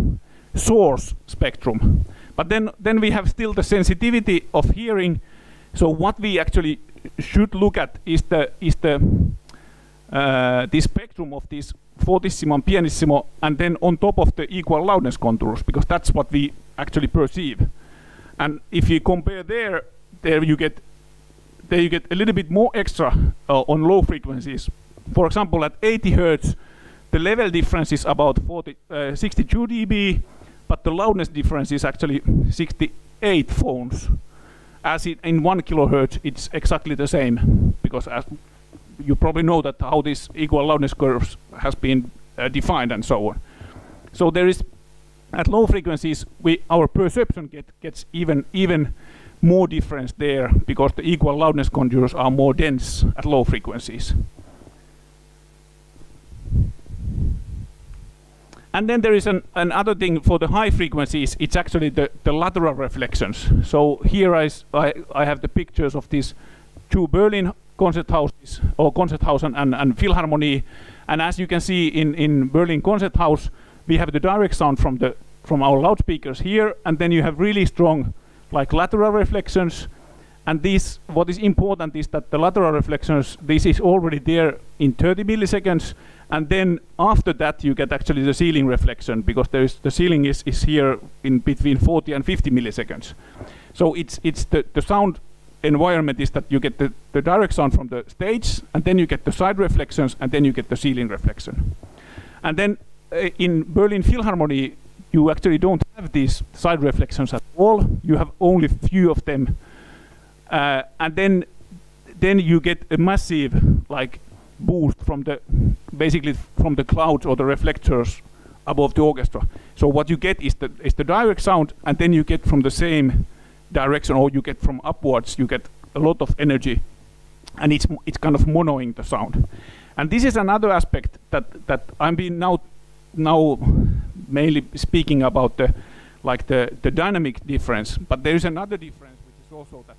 source spectrum. But then we have still the sensitivity of hearing. So what we actually should look at is the spectrum of this fortissimo and pianissimo, and then on top of the equal loudness contours, because that's what we actually perceive. And if you compare there you get a little bit more extra on low frequencies. For example, at 80 hertz, the level difference is about 62 dB, but the loudness difference is actually 68 phones. As in 1 kilohertz, it's exactly the same, because as you probably know that how this equal loudness curves has been defined and so on. So there is, at low frequencies, our perception gets even more difference there, because the equal loudness contours are more dense at low frequencies. And then there is another thing for the high frequencies. It's actually the lateral reflections. So here I have the pictures of these two Berlin concert houses, or concert house and Philharmonie. And as you can see in Berlin concert house, we have the direct sound from our loudspeakers here, and then you have really strong like lateral reflections. And this, what is important is that the lateral reflections, this is already there in 30 milliseconds, and then after that you get actually the ceiling reflection, because the ceiling is here in between 40 and 50 milliseconds. So it's the sound environment is that you get the direct sound from the stage, and then you get the side reflections, and then you get the ceiling reflection. And then in Berlin Philharmonie, you actually don't have these side reflections at all. You have only few of them. And then you get a massive like boost from basically from the clouds or the reflectors above the orchestra. So what you get is the direct sound, and then you get from the same direction, or you get from upwards, you get a lot of energy, and it's kind of monoing the sound. And this is another aspect that I'm being now mainly speaking about the dynamic difference. But there is another difference, which is also that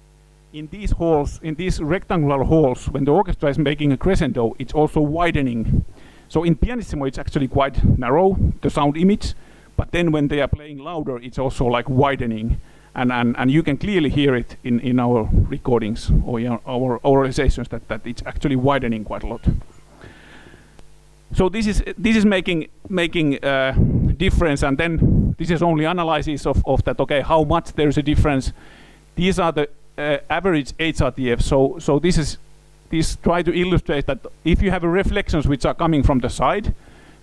in these halls, in these rectangular halls, when the orchestra is making a crescendo, it's also widening. So in pianissimo, it's actually quite narrow, the sound image, but then when they are playing louder, it's also like widening. And you can clearly hear it in our recordings or in our oralizations that it's actually widening quite a lot. So this is making difference, and then this is only analysis of that. Okay, how much there is a difference. These are the average HRTF. So this try to illustrate that if you have reflections which are coming from the side.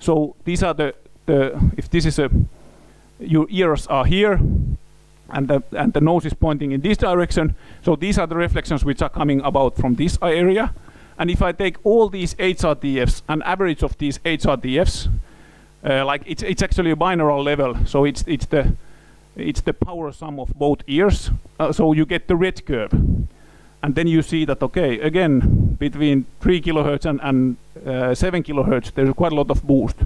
So these are if this is your ears are here, and the nose is pointing in this direction. So these are the reflections which are coming about from this area. And if I take all these HRTFs and average of these HRTFs, like it's actually a binaural level. So it's the it's the power sum of both ears. So you get the red curve. And then you see that, okay, again, between 3 kilohertz and 7 kilohertz, there's quite a lot of boost.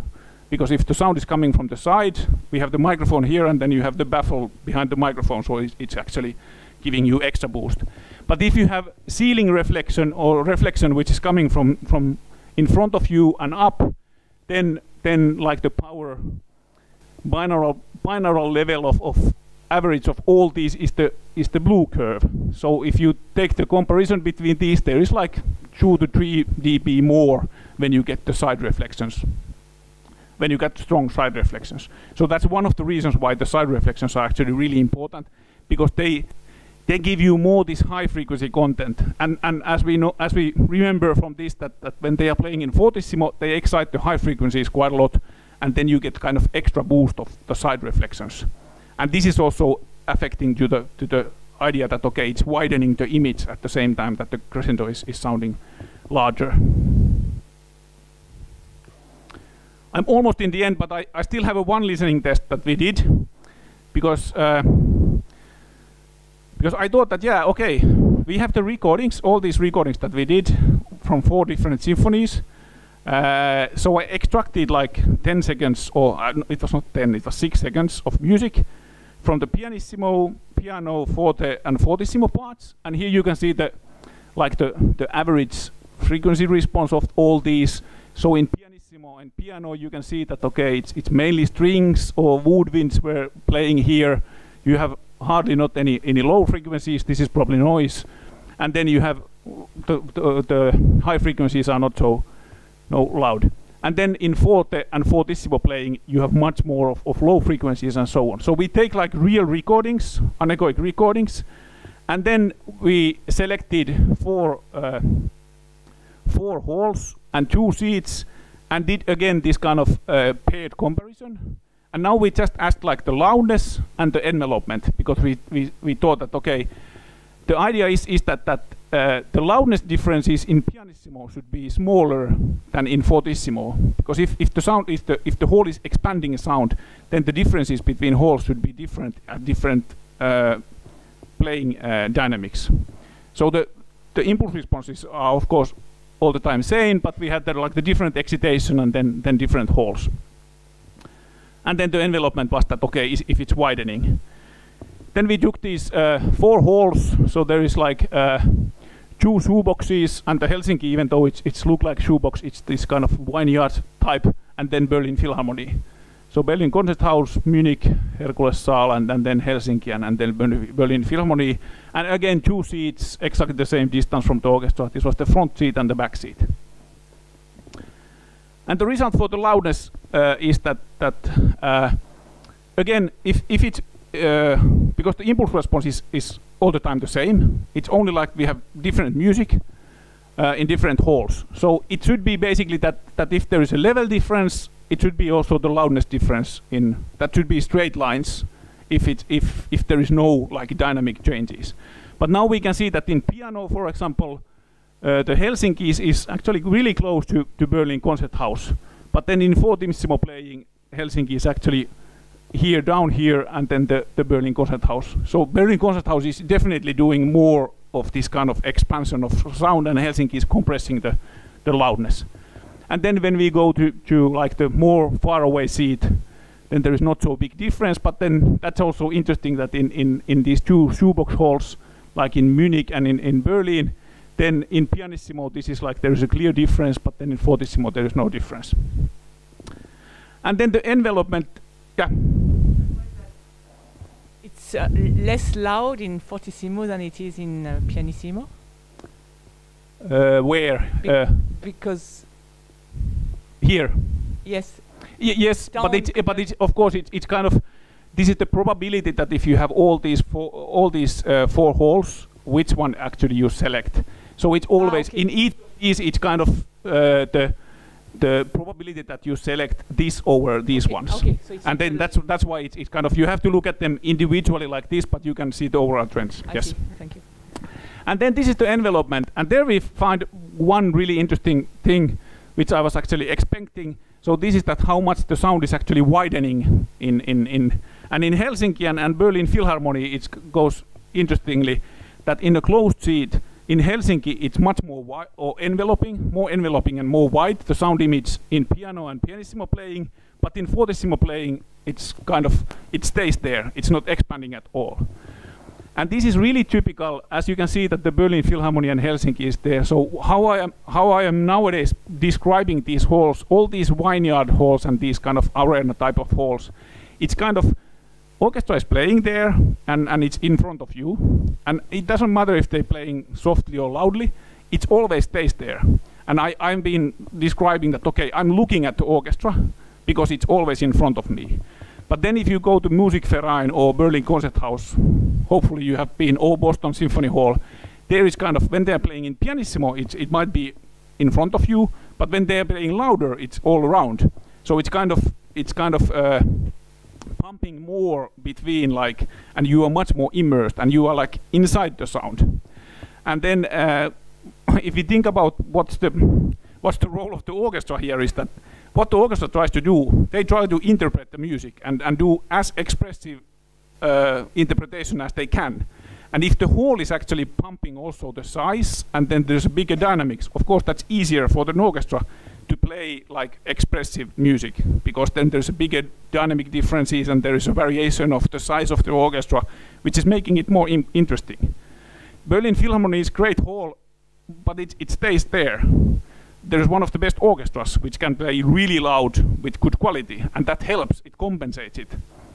Because if the sound is coming from the side, we have the microphone here, and then you have the baffle behind the microphone, so it's actually giving you extra boost. But if you have ceiling reflection or reflection which is coming from in front of you and up, then like the power binaural level of average of all these is the blue curve. So if you take the comparison between these, there is like 2 to 3 dB more when you get the side reflections, when you get strong side reflections. So that's one of the reasons why the side reflections are actually really important, because they give you more this high frequency content. And as we remember from this, that when they are playing in fortissimo, they excite the high frequencies quite a lot, and then you get kind of extra boost of the side reflections. And this is also affecting to the idea that, okay, it's widening the image at the same time that the crescendo is sounding larger. I'm almost in the end, but I still have one listening test that we did, because I thought that, yeah, okay, we have the recordings, all these recordings that we did from 4 different symphonies. So I extracted like 10 seconds, or it was not 10, it was 6 seconds of music from the pianissimo, piano, forte, and fortissimo parts. And here you can see the average frequency response of all these. So in pianissimo and piano, you can see that, okay, it's mainly strings or woodwinds were playing here. You have hardly not any low frequencies. This is probably noise. And then you have the high frequencies are not so loud. And then in forte and fortissimo playing, you have much more of low frequencies and so on. So we take like real recordings, anechoic recordings, and then we selected four halls and 2 seats, and did again this kind of paired comparison. And now we just asked like the loudness and the envelopment, because we thought that, okay, the idea is that the loudness differences in pianissimo should be smaller than in fortissimo, because if the hall is expanding a sound, then the differences between halls should be different at different playing dynamics. So the impulse responses are of course all the time same, but we had the different excitation and then different halls. And then the envelopment was that, okay, if it's widening. Then we took these 4 halls, so there is like 2 shoeboxes, and the Helsinki, even though it's look like shoebox, it's this kind of vineyard type, and then Berlin Philharmonic. So Berlin Concerthaus, Munich, Hercules Saal, and then Helsinki, and then Berlin Philharmonic. And again, 2 seats, exactly the same distance from the orchestra. This was the front seat and the back seat. And the result for the loudness is that again, if it's because the impulse response is all the time the same, it's only like we have different music in different halls. So it should be basically that if there is a level difference, it should be also the loudness difference in that should be straight lines if there is no like dynamic changes. But now we can see that in piano, for example, the Helsinki is actually really close to Berlin Concerthaus. But then in fortissimo playing, Helsinki is actually here, down here, and then the Berlin Concerthaus. So Berlin Concerthaus is definitely doing more of this kind of expansion of sound, and Helsinki is compressing the loudness. And then when we go to like the more far away seat, then there is not so big difference. But then that's also interesting that in these 2 shoebox halls, like in Munich and in Berlin, then in pianissimo this is like there is a clear difference, but then in fortissimo there is no difference. And then the envelopment. Yeah. It's less loud in fortissimo than it is in pianissimo. Where? Because here. Yes. Yes, but it's of course it's kind of this is the probability that if you have all these 4 halls, which one actually you select. So it's always in each it's kind of the probability that you select this over these ones. Okay, so and then that's why it's kind of you have to look at them individually like this, but you can see the overall trends. I yes. see. Thank you. And then this is the envelopment, and there we find one really interesting thing which I was actually expecting. So this is that how much the sound is actually widening in And in Helsinki and Berlin Philharmonic, it goes interestingly that in a closed seat, in Helsinki, it's much more wide or enveloping and more wide, the sound image in piano and pianissimo playing, but in fortissimo playing, it's kind of, it stays there. It's not expanding at all. And this is really typical, as you can see that the Berlin Philharmonic and Helsinki is there. So how I am nowadays describing these halls, all these vineyard halls and these kind of arena type of halls, it's kind of, orchestra is playing there and it's in front of you. And it doesn't matter if they're playing softly or loudly, it always stays there. And I've been describing that, okay, I'm looking at the orchestra because it's always in front of me. But then if you go to Musikverein or Berlin Concerthaus, hopefully you have been, or Boston Symphony Hall, there is kind of, when they're playing in pianissimo, it might be in front of you, but when they're playing louder, it's all around. So it's kind of pumping more between, like, and you are much more immersed and you are like inside the sound. And then if you think about what's the role of the orchestra here, is that what the orchestra tries to do, they try to interpret the music and do as expressive interpretation as they can. And if the hall is actually pumping also the size, and then there's a bigger dynamics, of course that's easier for the orchestra to play like expressive music, because then there's a bigger dynamic differences and there is a variation of the size of the orchestra, which is making it more interesting. Berlin Philharmonic is great hall, but it stays there. There's one of the best orchestras which can play really loud with good quality, and that helps, it compensates it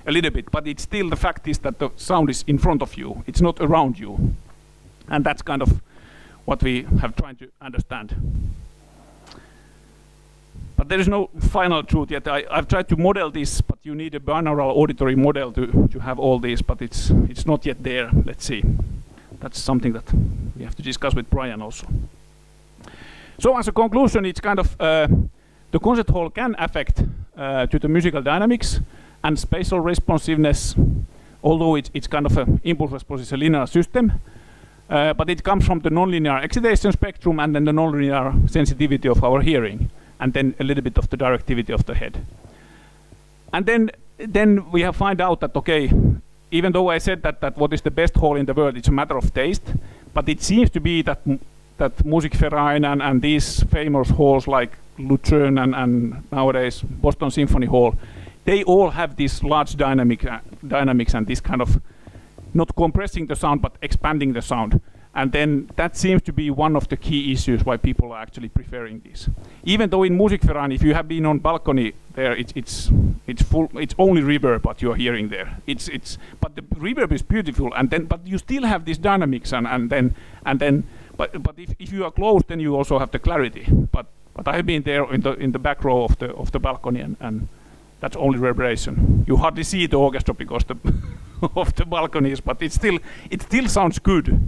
a little bit, but it's still, the fact is that the sound is in front of you, it's not around you. And that's kind of what we have tried to understand. But there is no final truth yet. I've tried to model this, but you need a binaural auditory model to have all these, but it's not yet there. Let's see. That's something that we have to discuss with Brian also. So as a conclusion, it's kind of the concert hall can affect to the musical dynamics and spatial responsiveness, although it's kind of an impulse response is a linear system, but it comes from the nonlinear excitation spectrum and then the nonlinear sensitivity of our hearing, and then a little bit of the directivity of the head. And then we have found out that, okay, even though I said that what is the best hall in the world, it's a matter of taste, but it seems to be that Musikverein and these famous halls like Lucerne and nowadays Boston Symphony Hall, they all have this large dynamics and this kind of not compressing the sound but expanding the sound. And then that seems to be one of the key issues why people are actually preferring this. Even though in Musikverein, if you have been on balcony there, it's full, it's only reverb what you are hearing there. But the reverb is beautiful, and then but you still have this dynamics but if you are close, then you also have the clarity. But I have been there in the back row of the balcony, and that's only reverberation. You hardly see the orchestra because of the balconies, but it still sounds good.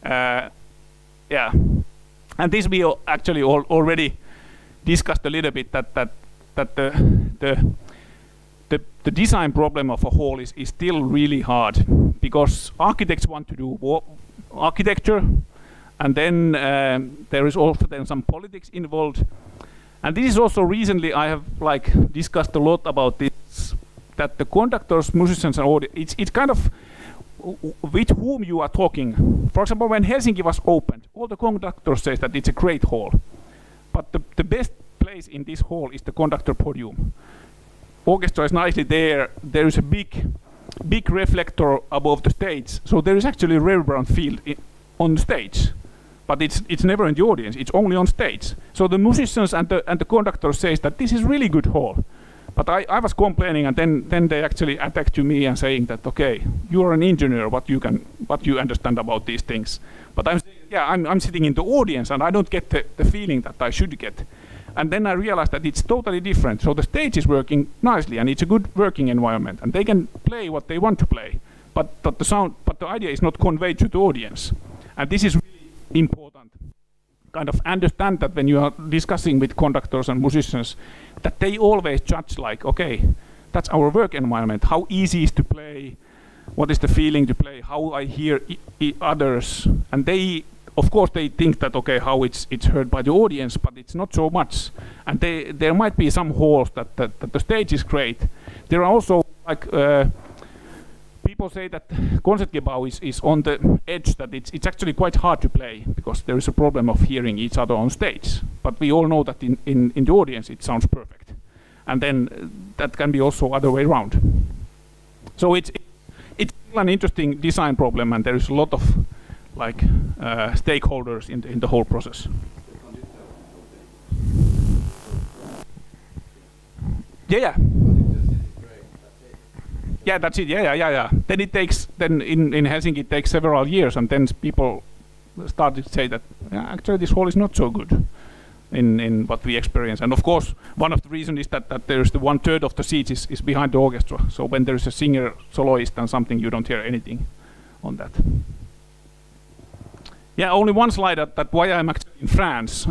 Yeah, and this we actually already discussed a little bit, that the design problem of a hall is still really hard, because architects want to do architecture, and then there is also then some politics involved. And this is also recently I have discussed a lot about this, that the conductors, musicians, and audience, it's kind of with whom you are talking. For example, when Helsinki was opened, all the conductors say that it's a great hall, but the best place in this hall is the conductor podium. Orchestra is nicely there. There is a big reflector above the stage, so there is actually a reverberant field on the stage. But it's never in the audience, it's only on stage. So the musicians and the conductor says that this is really good hall. But I was complaining, and then they actually attacked to me and saying that, okay, you are an engineer, what you understand about these things. But I'm sitting in the audience and I don't get the feeling that I should get. And then I realized that it's totally different. So the stage is working nicely and it's a good working environment and they can play what they want to play. But the idea is not conveyed to the audience. And this is really important, kind of understand that when you are discussing with conductors and musicians, that they always judge like, okay, that's our work environment, how easy is to play, what is the feeling to play, how I hear others, and they, of course, they think that, okay, how it's heard by the audience, but it's not so much. And there might be some halls that the stage is great. There are also people say that Concertgebouw is on the edge, that it's actually quite hard to play because there is a problem of hearing each other on stage. But we all know that in the audience it sounds perfect. And then that can be also other way around. So it's an interesting design problem, and there is a lot of like stakeholders in the whole process. Yeah. Yeah, that's it. Yeah. Then it takes, in Helsinki it takes several years, and then people started to say that actually this hall is not so good in what we experience. And of course, one of the reasons is that there's the 1/3 of the seats is behind the orchestra. So when there's a singer, soloist, and something, you don't hear anything on that. Yeah, only one slide that why I'm actually in France.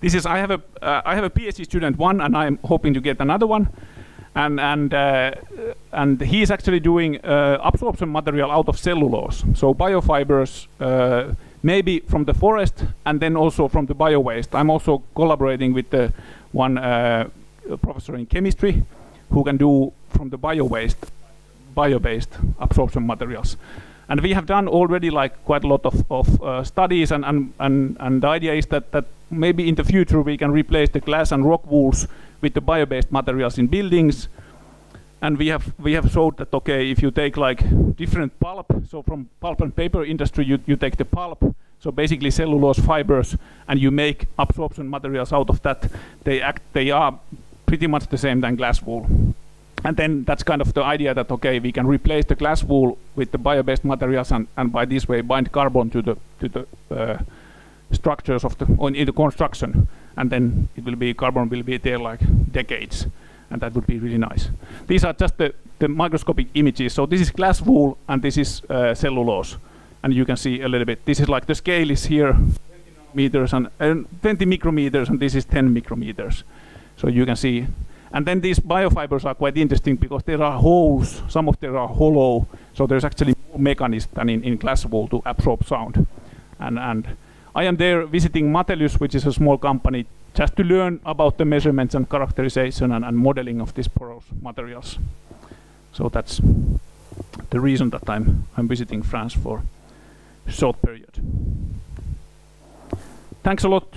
This is I have a PhD student one, and I'm hoping to get another one. And he is actually doing absorption material out of cellulose, so biofibers, maybe from the forest, and then also from the bio-waste. I'm also collaborating with the one professor in chemistry who can do from the bio-based absorption materials. And we have done already like quite a lot of studies, and the idea is that maybe in the future we can replace the glass and rock wools with the bio-based materials in buildings. And we have showed that okay, if you take like different pulp, so from pulp and paper industry you take the pulp, so basically cellulose fibers, and you make absorption materials out of that, they are pretty much the same than glass wool. And then that's kind of the idea that okay, we can replace the glass wool with the bio-based materials, and by this way bind carbon to the structures of in the construction, and then carbon will be there like decades, and that would be really nice. These are just the microscopic images. So this is glass wool, and this is cellulose, and you can see a little bit. This is like the scale is here, 20 meters and 20 micrometers, and this is 10 micrometers. So you can see. And then these biofibers are quite interesting because there are holes, some of them are hollow, so there's actually more mechanism than in glass wool to absorb sound. And I am there visiting Matelius, which is a small company, just to learn about the measurements and characterization and modeling of these porous materials. So that's the reason that I'm visiting France for a short period. Thanks a lot.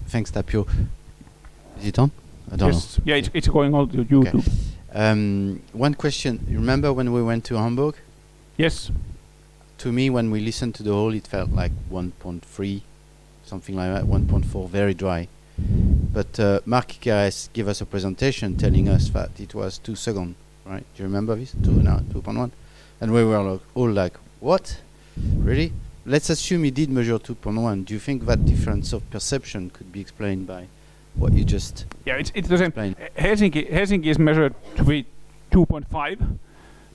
Thanks, Tapio. Is it on? I don't know. Yeah, it's going on to YouTube. Okay. One question. You remember when we went to Hamburg? Yes. To me, when we listened to the whole, it felt like 1.3, something like that, 1.4, very dry. But Marc Carès gave us a presentation telling us that it was 2 seconds, right? Do you remember this? 2.1. And we were all like, what? Really? Let's assume he did measure 2.1. Do you think that difference of perception could be explained by what you just it's the same. explained? Helsinki is measured to be 2.5,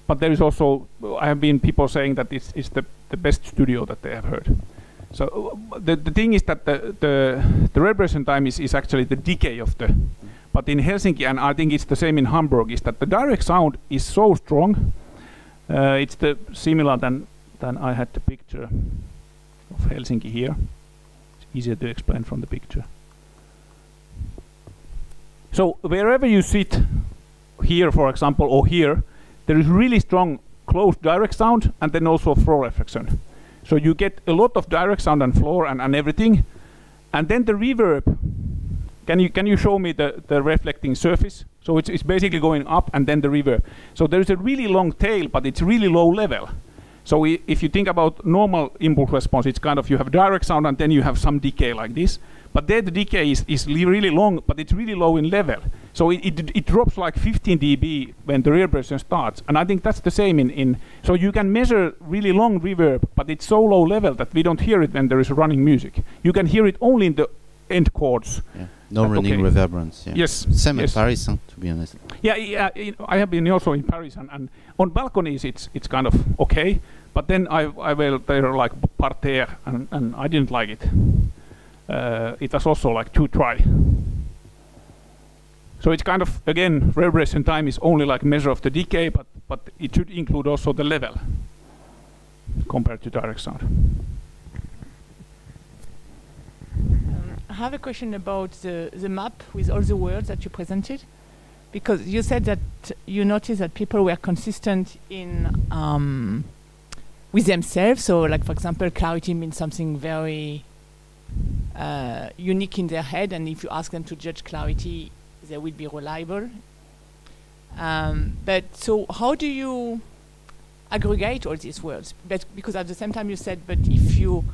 but there is also, I have been people saying that it's the best studio that they have heard. So the thing is that the reverberation time is actually the decay of the, but in Helsinki, and I think it's the same in Hamburg, is that the direct sound is so strong. It's the similar than I had the picture of Helsinki here. It's easier to explain from the picture. So wherever you sit, here for example, or here, there is really strong closed direct sound, and then also floor reflection. So you get a lot of direct sound and floor and everything, and then the reverb. Can you show me the reflecting surface? So it's basically going up, and then the reverb. So there is a really long tail, but it's really low level. So if you think about normal impulse response, it's kind of you have direct sound and then you have some decay like this. But there the decay is really long, but it's really low in level. So it drops like 15 dB when the reverberation starts. And I think that's the same in so you can measure really long reverb, but it's so low level that we don't hear it when there is running music. You can hear it only in the end chords. Yeah. No running reverberance. Yeah. Yes. Same in Paris, to be honest. Yeah, I have been also in Paris, and on balconies it's kind of okay. But then I were there like parterre, and I didn't like it. It was also like too dry. So it's kind of, again, reverberation time is only like measure of the decay, but it should include also the level. compared to direct sound. I have a question about the map with all the words that you presented, because you said that you noticed that people were consistent in with themselves. So, like for example, clarity means something very unique in their head, and if you ask them to judge clarity, they will be reliable. But so, how do you aggregate all these words? But because at the same time you said, but if you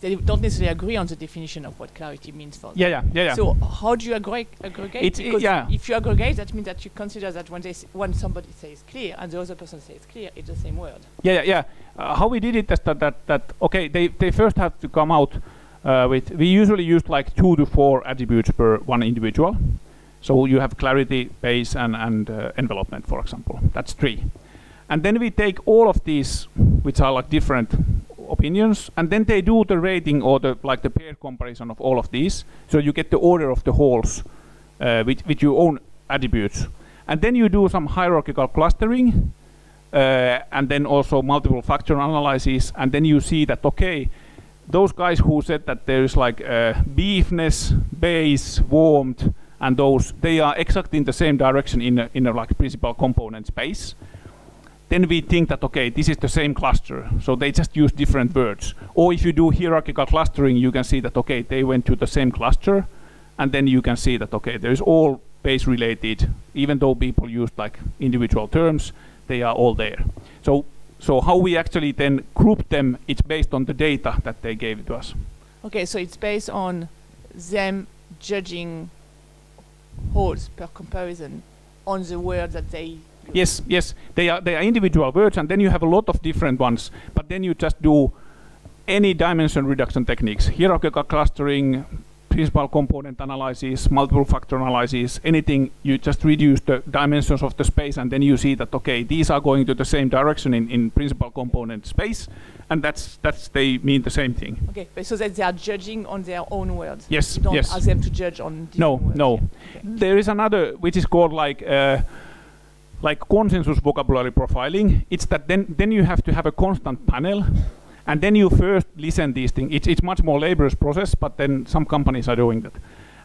they don't necessarily agree on the definition of what clarity means for them. Yeah. So how do you aggregate? Because if you aggregate, that means that you consider that when somebody says clear and the other person says clear, it's the same word. Yeah. How we did it is that okay, they first have to come out with, we usually use like 2 to 4 attributes per one individual. So you have clarity, base, and envelopment, for example. That's 3. And then we take all of these, which are like different opinions, and then they do the rating or the pair comparison of all of these. So you get the order of the holes with your own attributes. And then you do some hierarchical clustering, and then also multiple factor analysis, and then you see that, okay, those guys who said that there is like beefness, base, warmth, and those, they are exactly in the same direction in a like principal component space. Then we think that, okay, this is the same cluster, so they just use different words. Or if you do hierarchical clustering, you can see that, okay, they went to the same cluster, and then you can see that, okay, there is all base related, even though people used like individual terms, they are all there. So how we actually then group them, it's based on the data that they gave to us. Okay, so it's based on them judging holes per comparison on the word that they use. Yes, they are individual words, and then you have a lot of different ones, but then you just do any dimension reduction techniques, hierarchical clustering, principal component analysis, multiple factor analysis, anything. You just reduce the dimensions of the space, and then you see that, okay, these are going to the same direction in principal component space, and that's they mean the same thing. Okay, but so that they are judging on their own words. Yes, you don't ask them to judge on different words. No. Okay. There is another which is called like consensus vocabulary profiling. It's that then you have to have a constant panel, and then you first listen these things. It's much more laborious process, but then some companies are doing that.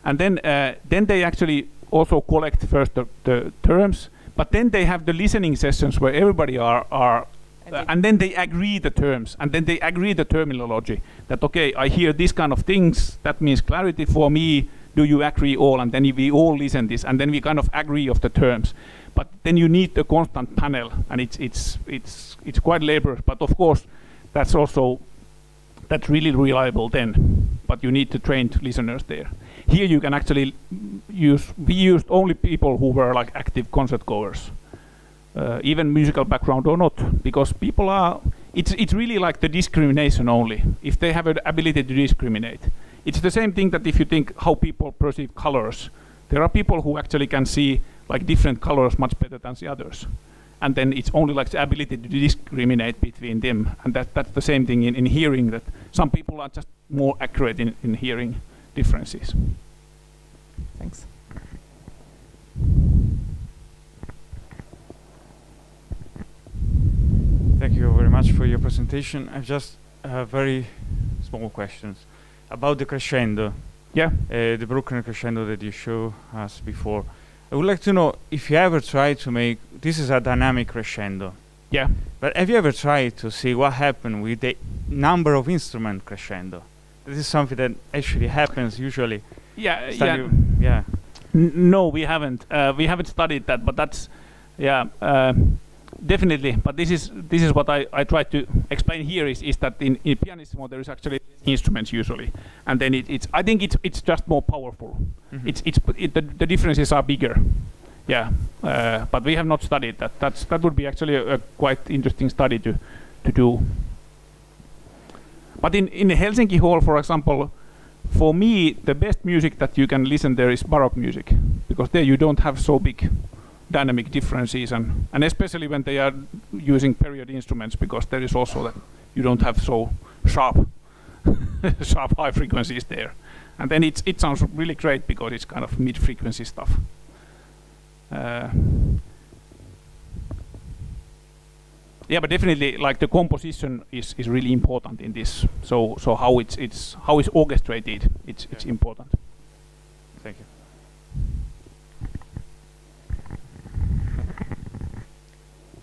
And then they actually also collect first the terms, but then they have the listening sessions where everybody are and then they agree the terms, and then they agree the terminology. That, okay, I hear this kind of things, that means clarity for me, do you agree all? And then we all listen this, and then we kind of agree of the terms. But then you need the constant panel, and it's quite laborious, but of course that's really reliable then, but you need to trained listeners there. Here you can actually we used only people who were like active concert goers, even musical background or not, because people are, it's really like the discrimination only, if they have an ability to discriminate. It's the same thing that if you think how people perceive colors, there are people who actually can see like different colors much better than the others. And then it's only like the ability to discriminate between them. And that's the same thing in hearing, that some people are just more accurate in hearing differences. Thanks. Thank you very much for your presentation. I just have very small questions about the crescendo. Yeah. The broken crescendo that you showed us before. I would like to know if you ever tried to make, this is a dynamic crescendo. Yeah. But have you ever tried to see what happened with the number of instrument crescendo? This is something that actually happens usually. Yeah. No, we haven't. We haven't studied that, but that's, definitely. But this is what I try to explain here is that in pianissimo there is actually instruments usually, and then I think it's just more powerful. Mm-hmm. The differences are bigger. Yeah, but we have not studied that. That would be actually a quite interesting study to do. But in Helsinki Hall, for example, for me the best music that you can listen there is Baroque music, because there you don't have so big dynamic differences, and especially when they are using period instruments, because there is also that you don't have so sharp high frequencies there, and then it sounds really great because it's kind of mid-frequency stuff. Yeah, but definitely, like the composition is really important in this. So how it's orchestrated, it's important. Thank you.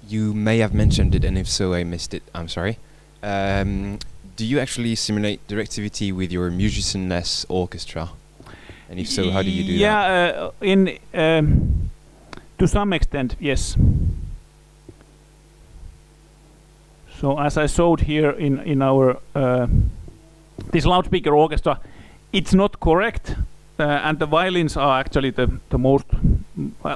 You may have mentioned it, and if so, I missed it. I'm sorry. Do you actually simulate directivity with your musicianless orchestra? And if so, how do you do that? Yeah, to some extent, yes. So as I showed here in our this loudspeaker orchestra, it's not correct, and the violins are actually the most,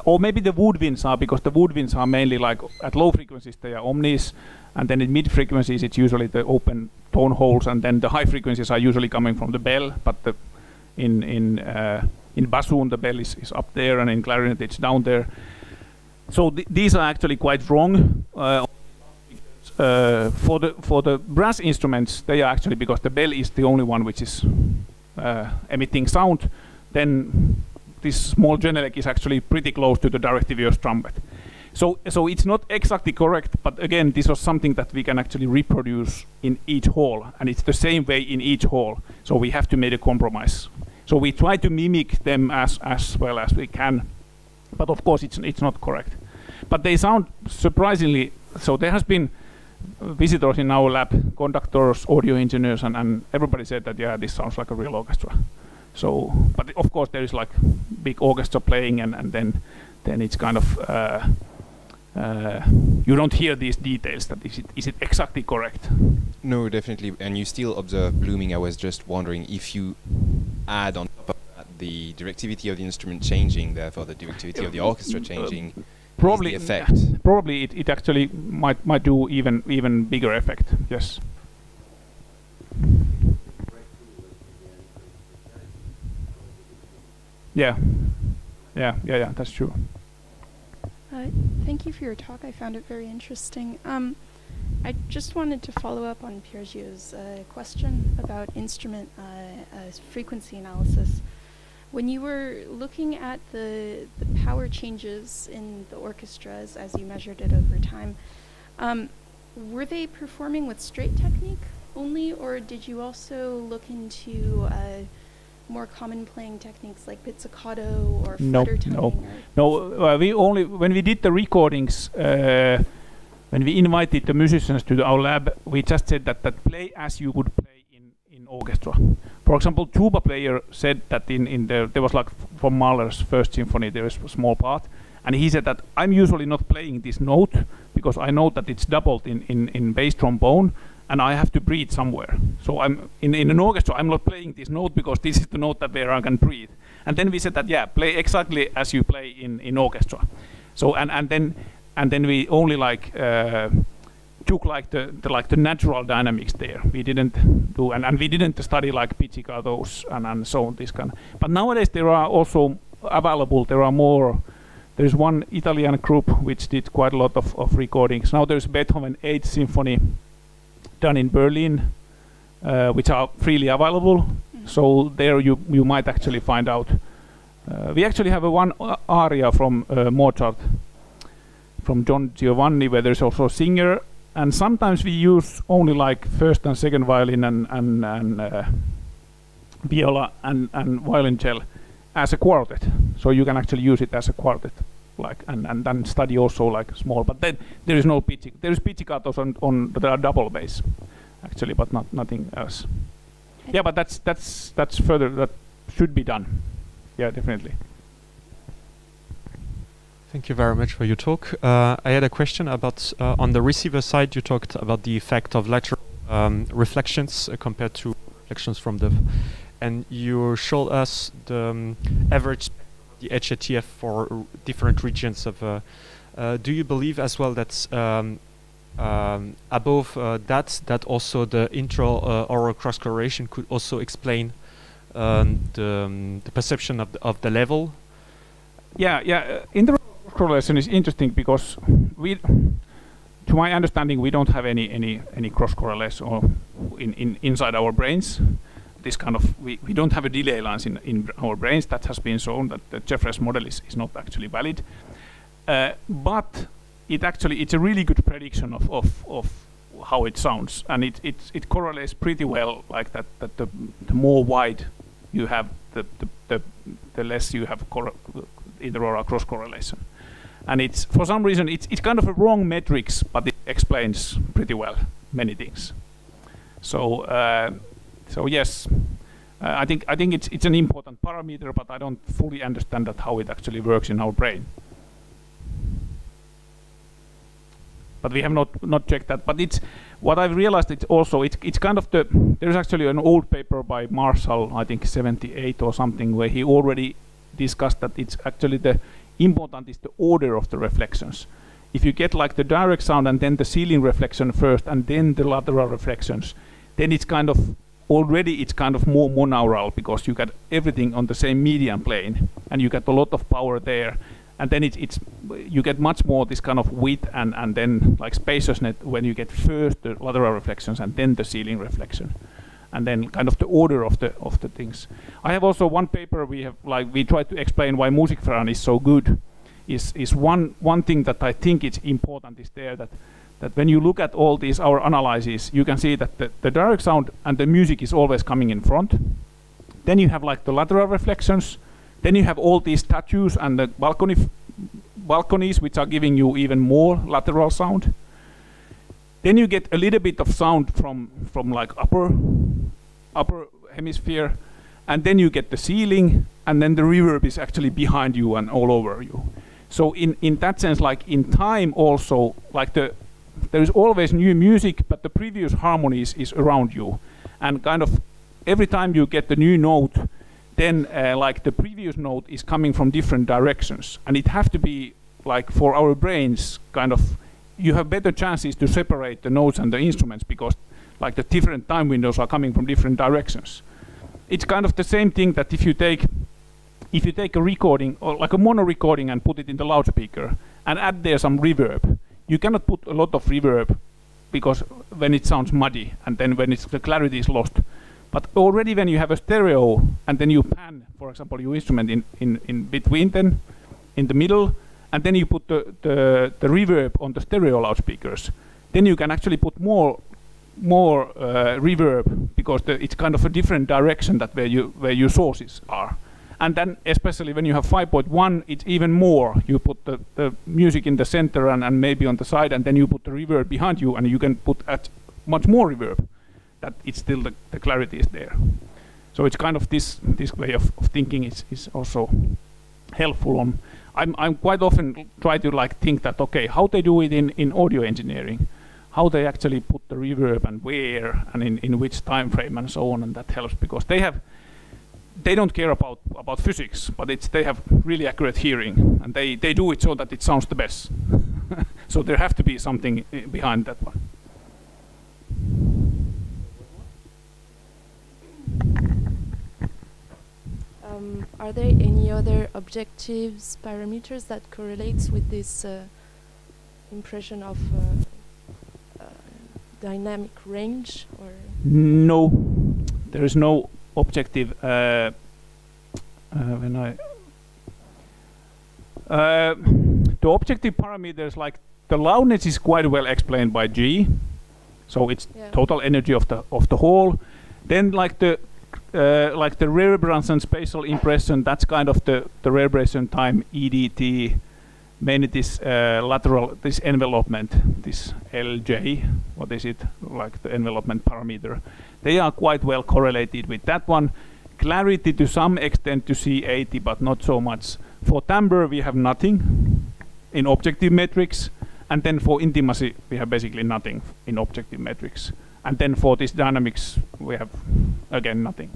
or maybe the woodwinds are, because the woodwinds are mainly like at low frequencies they are omnis, and then in mid frequencies it's usually the open tone holes, and then the high frequencies are usually coming from the bell, but in bassoon the bell is up there, and in clarinet it's down there. So these are actually quite wrong. For the brass instruments, they are actually, because the bell is the only one which is emitting sound, then this small genelec is actually pretty close to the directivity of trumpet. So it's not exactly correct, but again, this was something that we can actually reproduce in each hall, and it's the same way in each hall. So we have to make a compromise. So we try to mimic them as well as we can, but of course it's not correct. But they sound surprisingly. So there has been visitors in our lab, conductors, audio engineers, and everybody said that, yeah, this sounds like a real orchestra. So, but of course there is like big orchestra playing, and then it's kind of you don't hear these details. That is it exactly correct? No, definitely. And you still observe blooming. I was just wondering if you add on top of that the directivity of the instrument changing, therefore the directivity of the orchestra changing. Probably the effect. Probably it actually might do even bigger effect. Yes. Yeah. That's true. Thank you for your talk. I found it very interesting. I just wanted to follow up on Piergio's question about instrument frequency analysis. When you were looking at the power changes in the orchestras as you measured it over time, were they performing with straight technique only, or did you also look into more common playing techniques like pizzicato or flutter timing? No. We only, when we did the recordings, when we invited the musicians to our lab, we just said that play as you would play in orchestra. For example, tuba player said that there was like from Mahler's First Symphony there is a small part, and he said that I'm usually not playing this note because I know that it's doubled in bass trombone, and I have to breathe somewhere. So I'm in an orchestra. I'm not playing this note because this is the note that where I can breathe. And then we said that, yeah, play exactly as you play in orchestra. So and then we only like took like the natural dynamics there. We didn't do and we didn't study like pizzicatos and so on, this kind. But nowadays there are also available. There are more. There is one Italian group which did quite a lot of recordings. Now there's Beethoven 8th Symphony done in Berlin, which are freely available. Mm-hmm. So there you might actually find out. We actually have one aria from Mozart, from Don Giovanni, where there's also a singer, and sometimes we use only like first and second violin and viola and violoncelle as a quartet. So you can actually use it as a quartet, like and then study also like small. But then there is no pizzicato. There is pizzicatos on the double bass, actually, but nothing else. Yeah, but that's further. That should be done. Yeah, definitely. Thank you very much for your talk. I had a question about on the receiver side. You talked about the effect of lateral reflections compared to reflections from the, and you showed us the average, the HATF for different regions of. Do you believe as well that above that also the intra-oral cross correlation could also explain the perception of the level? Yeah. Inter correlation is interesting because to my understanding, we don't have any cross correlation or inside our brains. This kind of we don't have a delay lines in our brains. That has been shown that the Jeffreys model is not actually valid. But it's a really good prediction of how it sounds, and it correlates pretty well, like that the more wide you have, the less you have inter-aural cross correlation. And it's, for some reason, it's kind of a wrong metrics, but it explains pretty well many things. So yes, I think it's an important parameter, but I don't fully understand that how it actually works in our brain. But we have not checked that. But it's what I've realized. It's kind of there's actually an old paper by Marshall, I think 78 or something, where he already discussed that it's actually the important is the order of the reflections. If you get like the direct sound and then the ceiling reflection first and then the lateral reflections, then it's kind of more monaural, because you get everything on the same median plane and you get a lot of power there, and then you get much more this kind of width and then like spaciousness when you get first the lateral reflections and then the ceiling reflection, and then kind of the order of the things. I have also one paper we tried to explain why Musikverein is so good. Is one thing that I think is important is there that when you look at all these our analyses, you can see that the direct sound and the music is always coming in front. Then you have like the lateral reflections. Then you have all these statues and the balconies which are giving you even more lateral sound. Then you get a little bit of sound from like upper hemisphere, and then you get the ceiling, and then the reverb is actually behind you and all over you. So in that sense, like in time also, like there is always new music, but the previous harmonies is around you, and kind of every time you get the new note, then like the previous note is coming from different directions, and it have to be like for our brains kind of you have better chances to separate the notes and the instruments, because like the different time windows are coming from different directions. It's kind of the same thing that if you take a recording or like a mono recording and put it in the loudspeaker and add there some reverb, you cannot put a lot of reverb because when it sounds muddy and then when the clarity is lost. But already when you have a stereo and then you pan, for example, your instrument in between then, in the middle, and then you put the reverb on the stereo loudspeakers, then you can actually put more reverb, because it's kind of a different direction that where your sources are. And then especially when you have 5.1, it's even more. You put the music in the center and maybe on the side, and then you put the reverb behind you, and you can put much more reverb. That it's still the clarity is there. So it's kind of this way of thinking is also helpful. I'm quite often try to like think that, okay, how they do it in audio engineering, how they actually put the reverb and where and in which time frame and so on, and that helps because they don't care about physics, but they have really accurate hearing, and they do it so that it sounds the best. So there have to be something behind that one. Are there any other objectives, parameters that correlates with this impression of dynamic range? Or no, there is no objective. The objective parameters, like the loudness, is quite well explained by G, so it's total energy of the whole. Then like the reverberance and spatial impression, that's kind of the reverberation time, EDT, mainly this lateral, this envelopment, this LJ, what is it, like the envelopment parameter. They are quite well correlated with that one. Clarity to some extent to C80, but not so much. For timbre we have nothing in objective metrics, and then for intimacy we have basically nothing in objective metrics. And then for this dynamics, we have, again, nothing.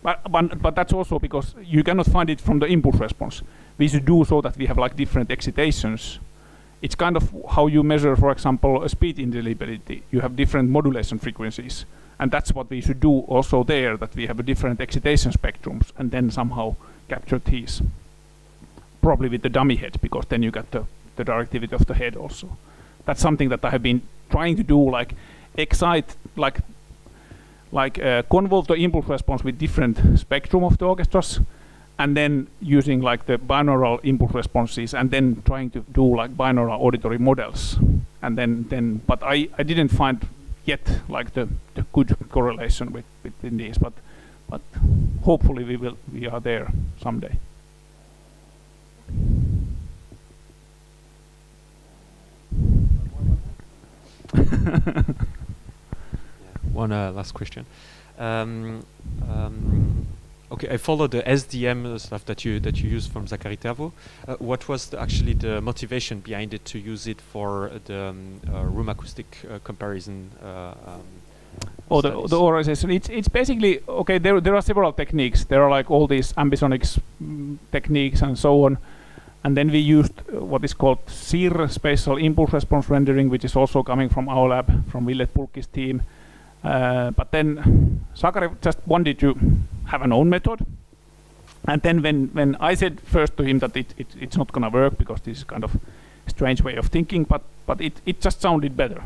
But that's also because you cannot find it from the impulse response. We should do so that we have like different excitations. It's kind of how you measure, for example, a speed intelligibility. You have different modulation frequencies. And that's what we should do also there, that we have a different excitation spectrums and then somehow capture these. Probably with the dummy head, because then you get the directivity of the head also. That's something that I have been trying to do, like excite, convolve the impulse response with different spectrum of the orchestras, and then using like the binaural impulse responses, and then trying to do like binaural auditory models, and then but I didn't find yet like the good correlation between these, but hopefully we are there someday. One last question. Okay, I follow the SDM stuff that you use from Zachary Tervo. What was actually the motivation behind it to use it for the room acoustic comparison? Or the organization. It's basically okay. There are several techniques. There are like all these ambisonics techniques and so on. And then we used what is called SIR, Spatial Impulse Response Rendering, which is also coming from our lab, from Ville Pulkki's team. But then Sakari just wanted to have an own method. And then when I said first to him that it's not going to work because this is kind of a strange way of thinking, but it just sounded better.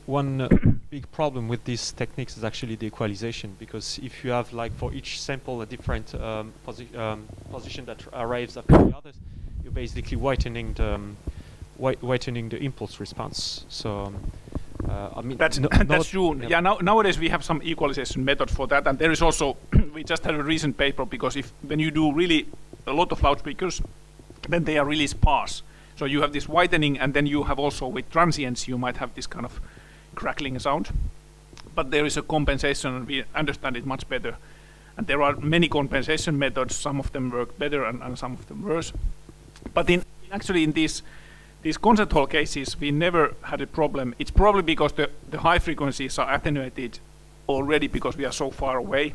One big problem with these techniques is actually the equalization, because if you have like for each sample a different position that arrives after the others, you're basically whitening the impulse response. So I mean that's true. Yeah, nowadays we have some equalization method for that, and there is also we just had a recent paper, because when you do really a lot of loudspeakers, then they are really sparse. So you have this whitening, and then you have also with transients you might have this kind of crackling sound. But there is a compensation, and we understand it much better. And there are many compensation methods. Some of them work better and some of them worse. But actually in these concert hall cases, we never had a problem. It's probably because the high frequencies are attenuated already because we are so far away.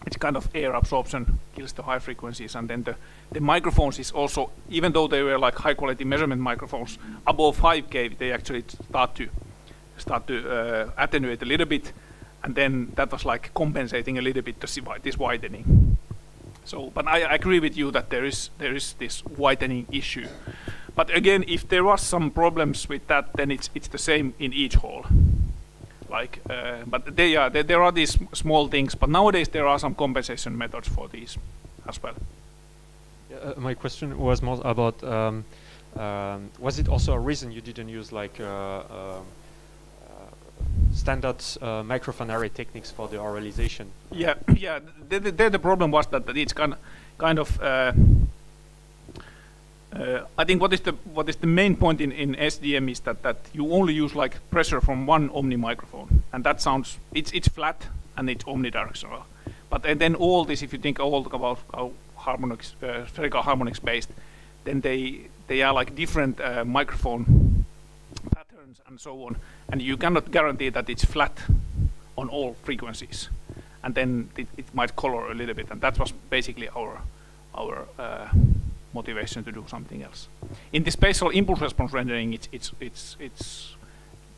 It's kind of air absorption kills the high frequencies, and then the microphones is also, even though they were like high quality measurement microphones, above 5K they actually start to attenuate a little bit, and then that was like compensating a little bit this widening. So, but I agree with you that there is this whitening issue. But again, if there was some problems with that, then it's the same in each hall. Like, but there are these small things, but nowadays there are some compensation methods for these as well. My question was more about was it also a reason you didn't use like standard microphone array techniques for the oralization? Yeah. There the problem was that it's kind of. I think what is the main point in SDM is that you only use like pressure from one omni microphone, and that sounds it's flat and it's omnidirectional. But then all this, if you think all about how harmonics, spherical harmonics based, then they are like different microphone patterns and so on, and you cannot guarantee that it's flat on all frequencies, and then it might color a little bit, and that was basically our motivation to do something else. In the spatial impulse response rendering,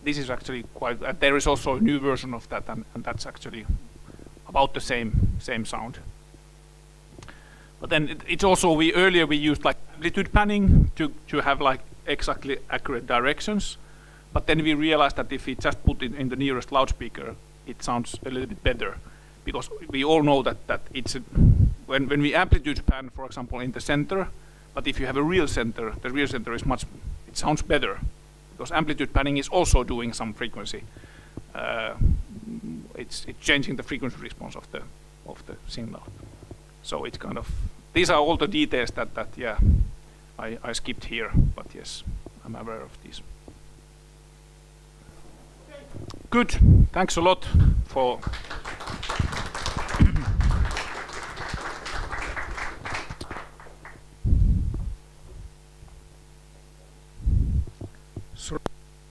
this is actually quite. There is also a new version of that, and that's actually about the same sound. But then it's also earlier we used like amplitude panning to have like exactly accurate directions, but then we realized that if we just put it in the nearest loudspeaker, it sounds a little bit better, because we all know that it's when we amplitude pan, for example, in the center. But if you have a real center, the real center is it sounds better, because amplitude panning is also doing some frequency. It's changing the frequency response of the signal. So it's kind of, these are all the details that yeah, I skipped here, but yes, I'm aware of these. Good, thanks a lot for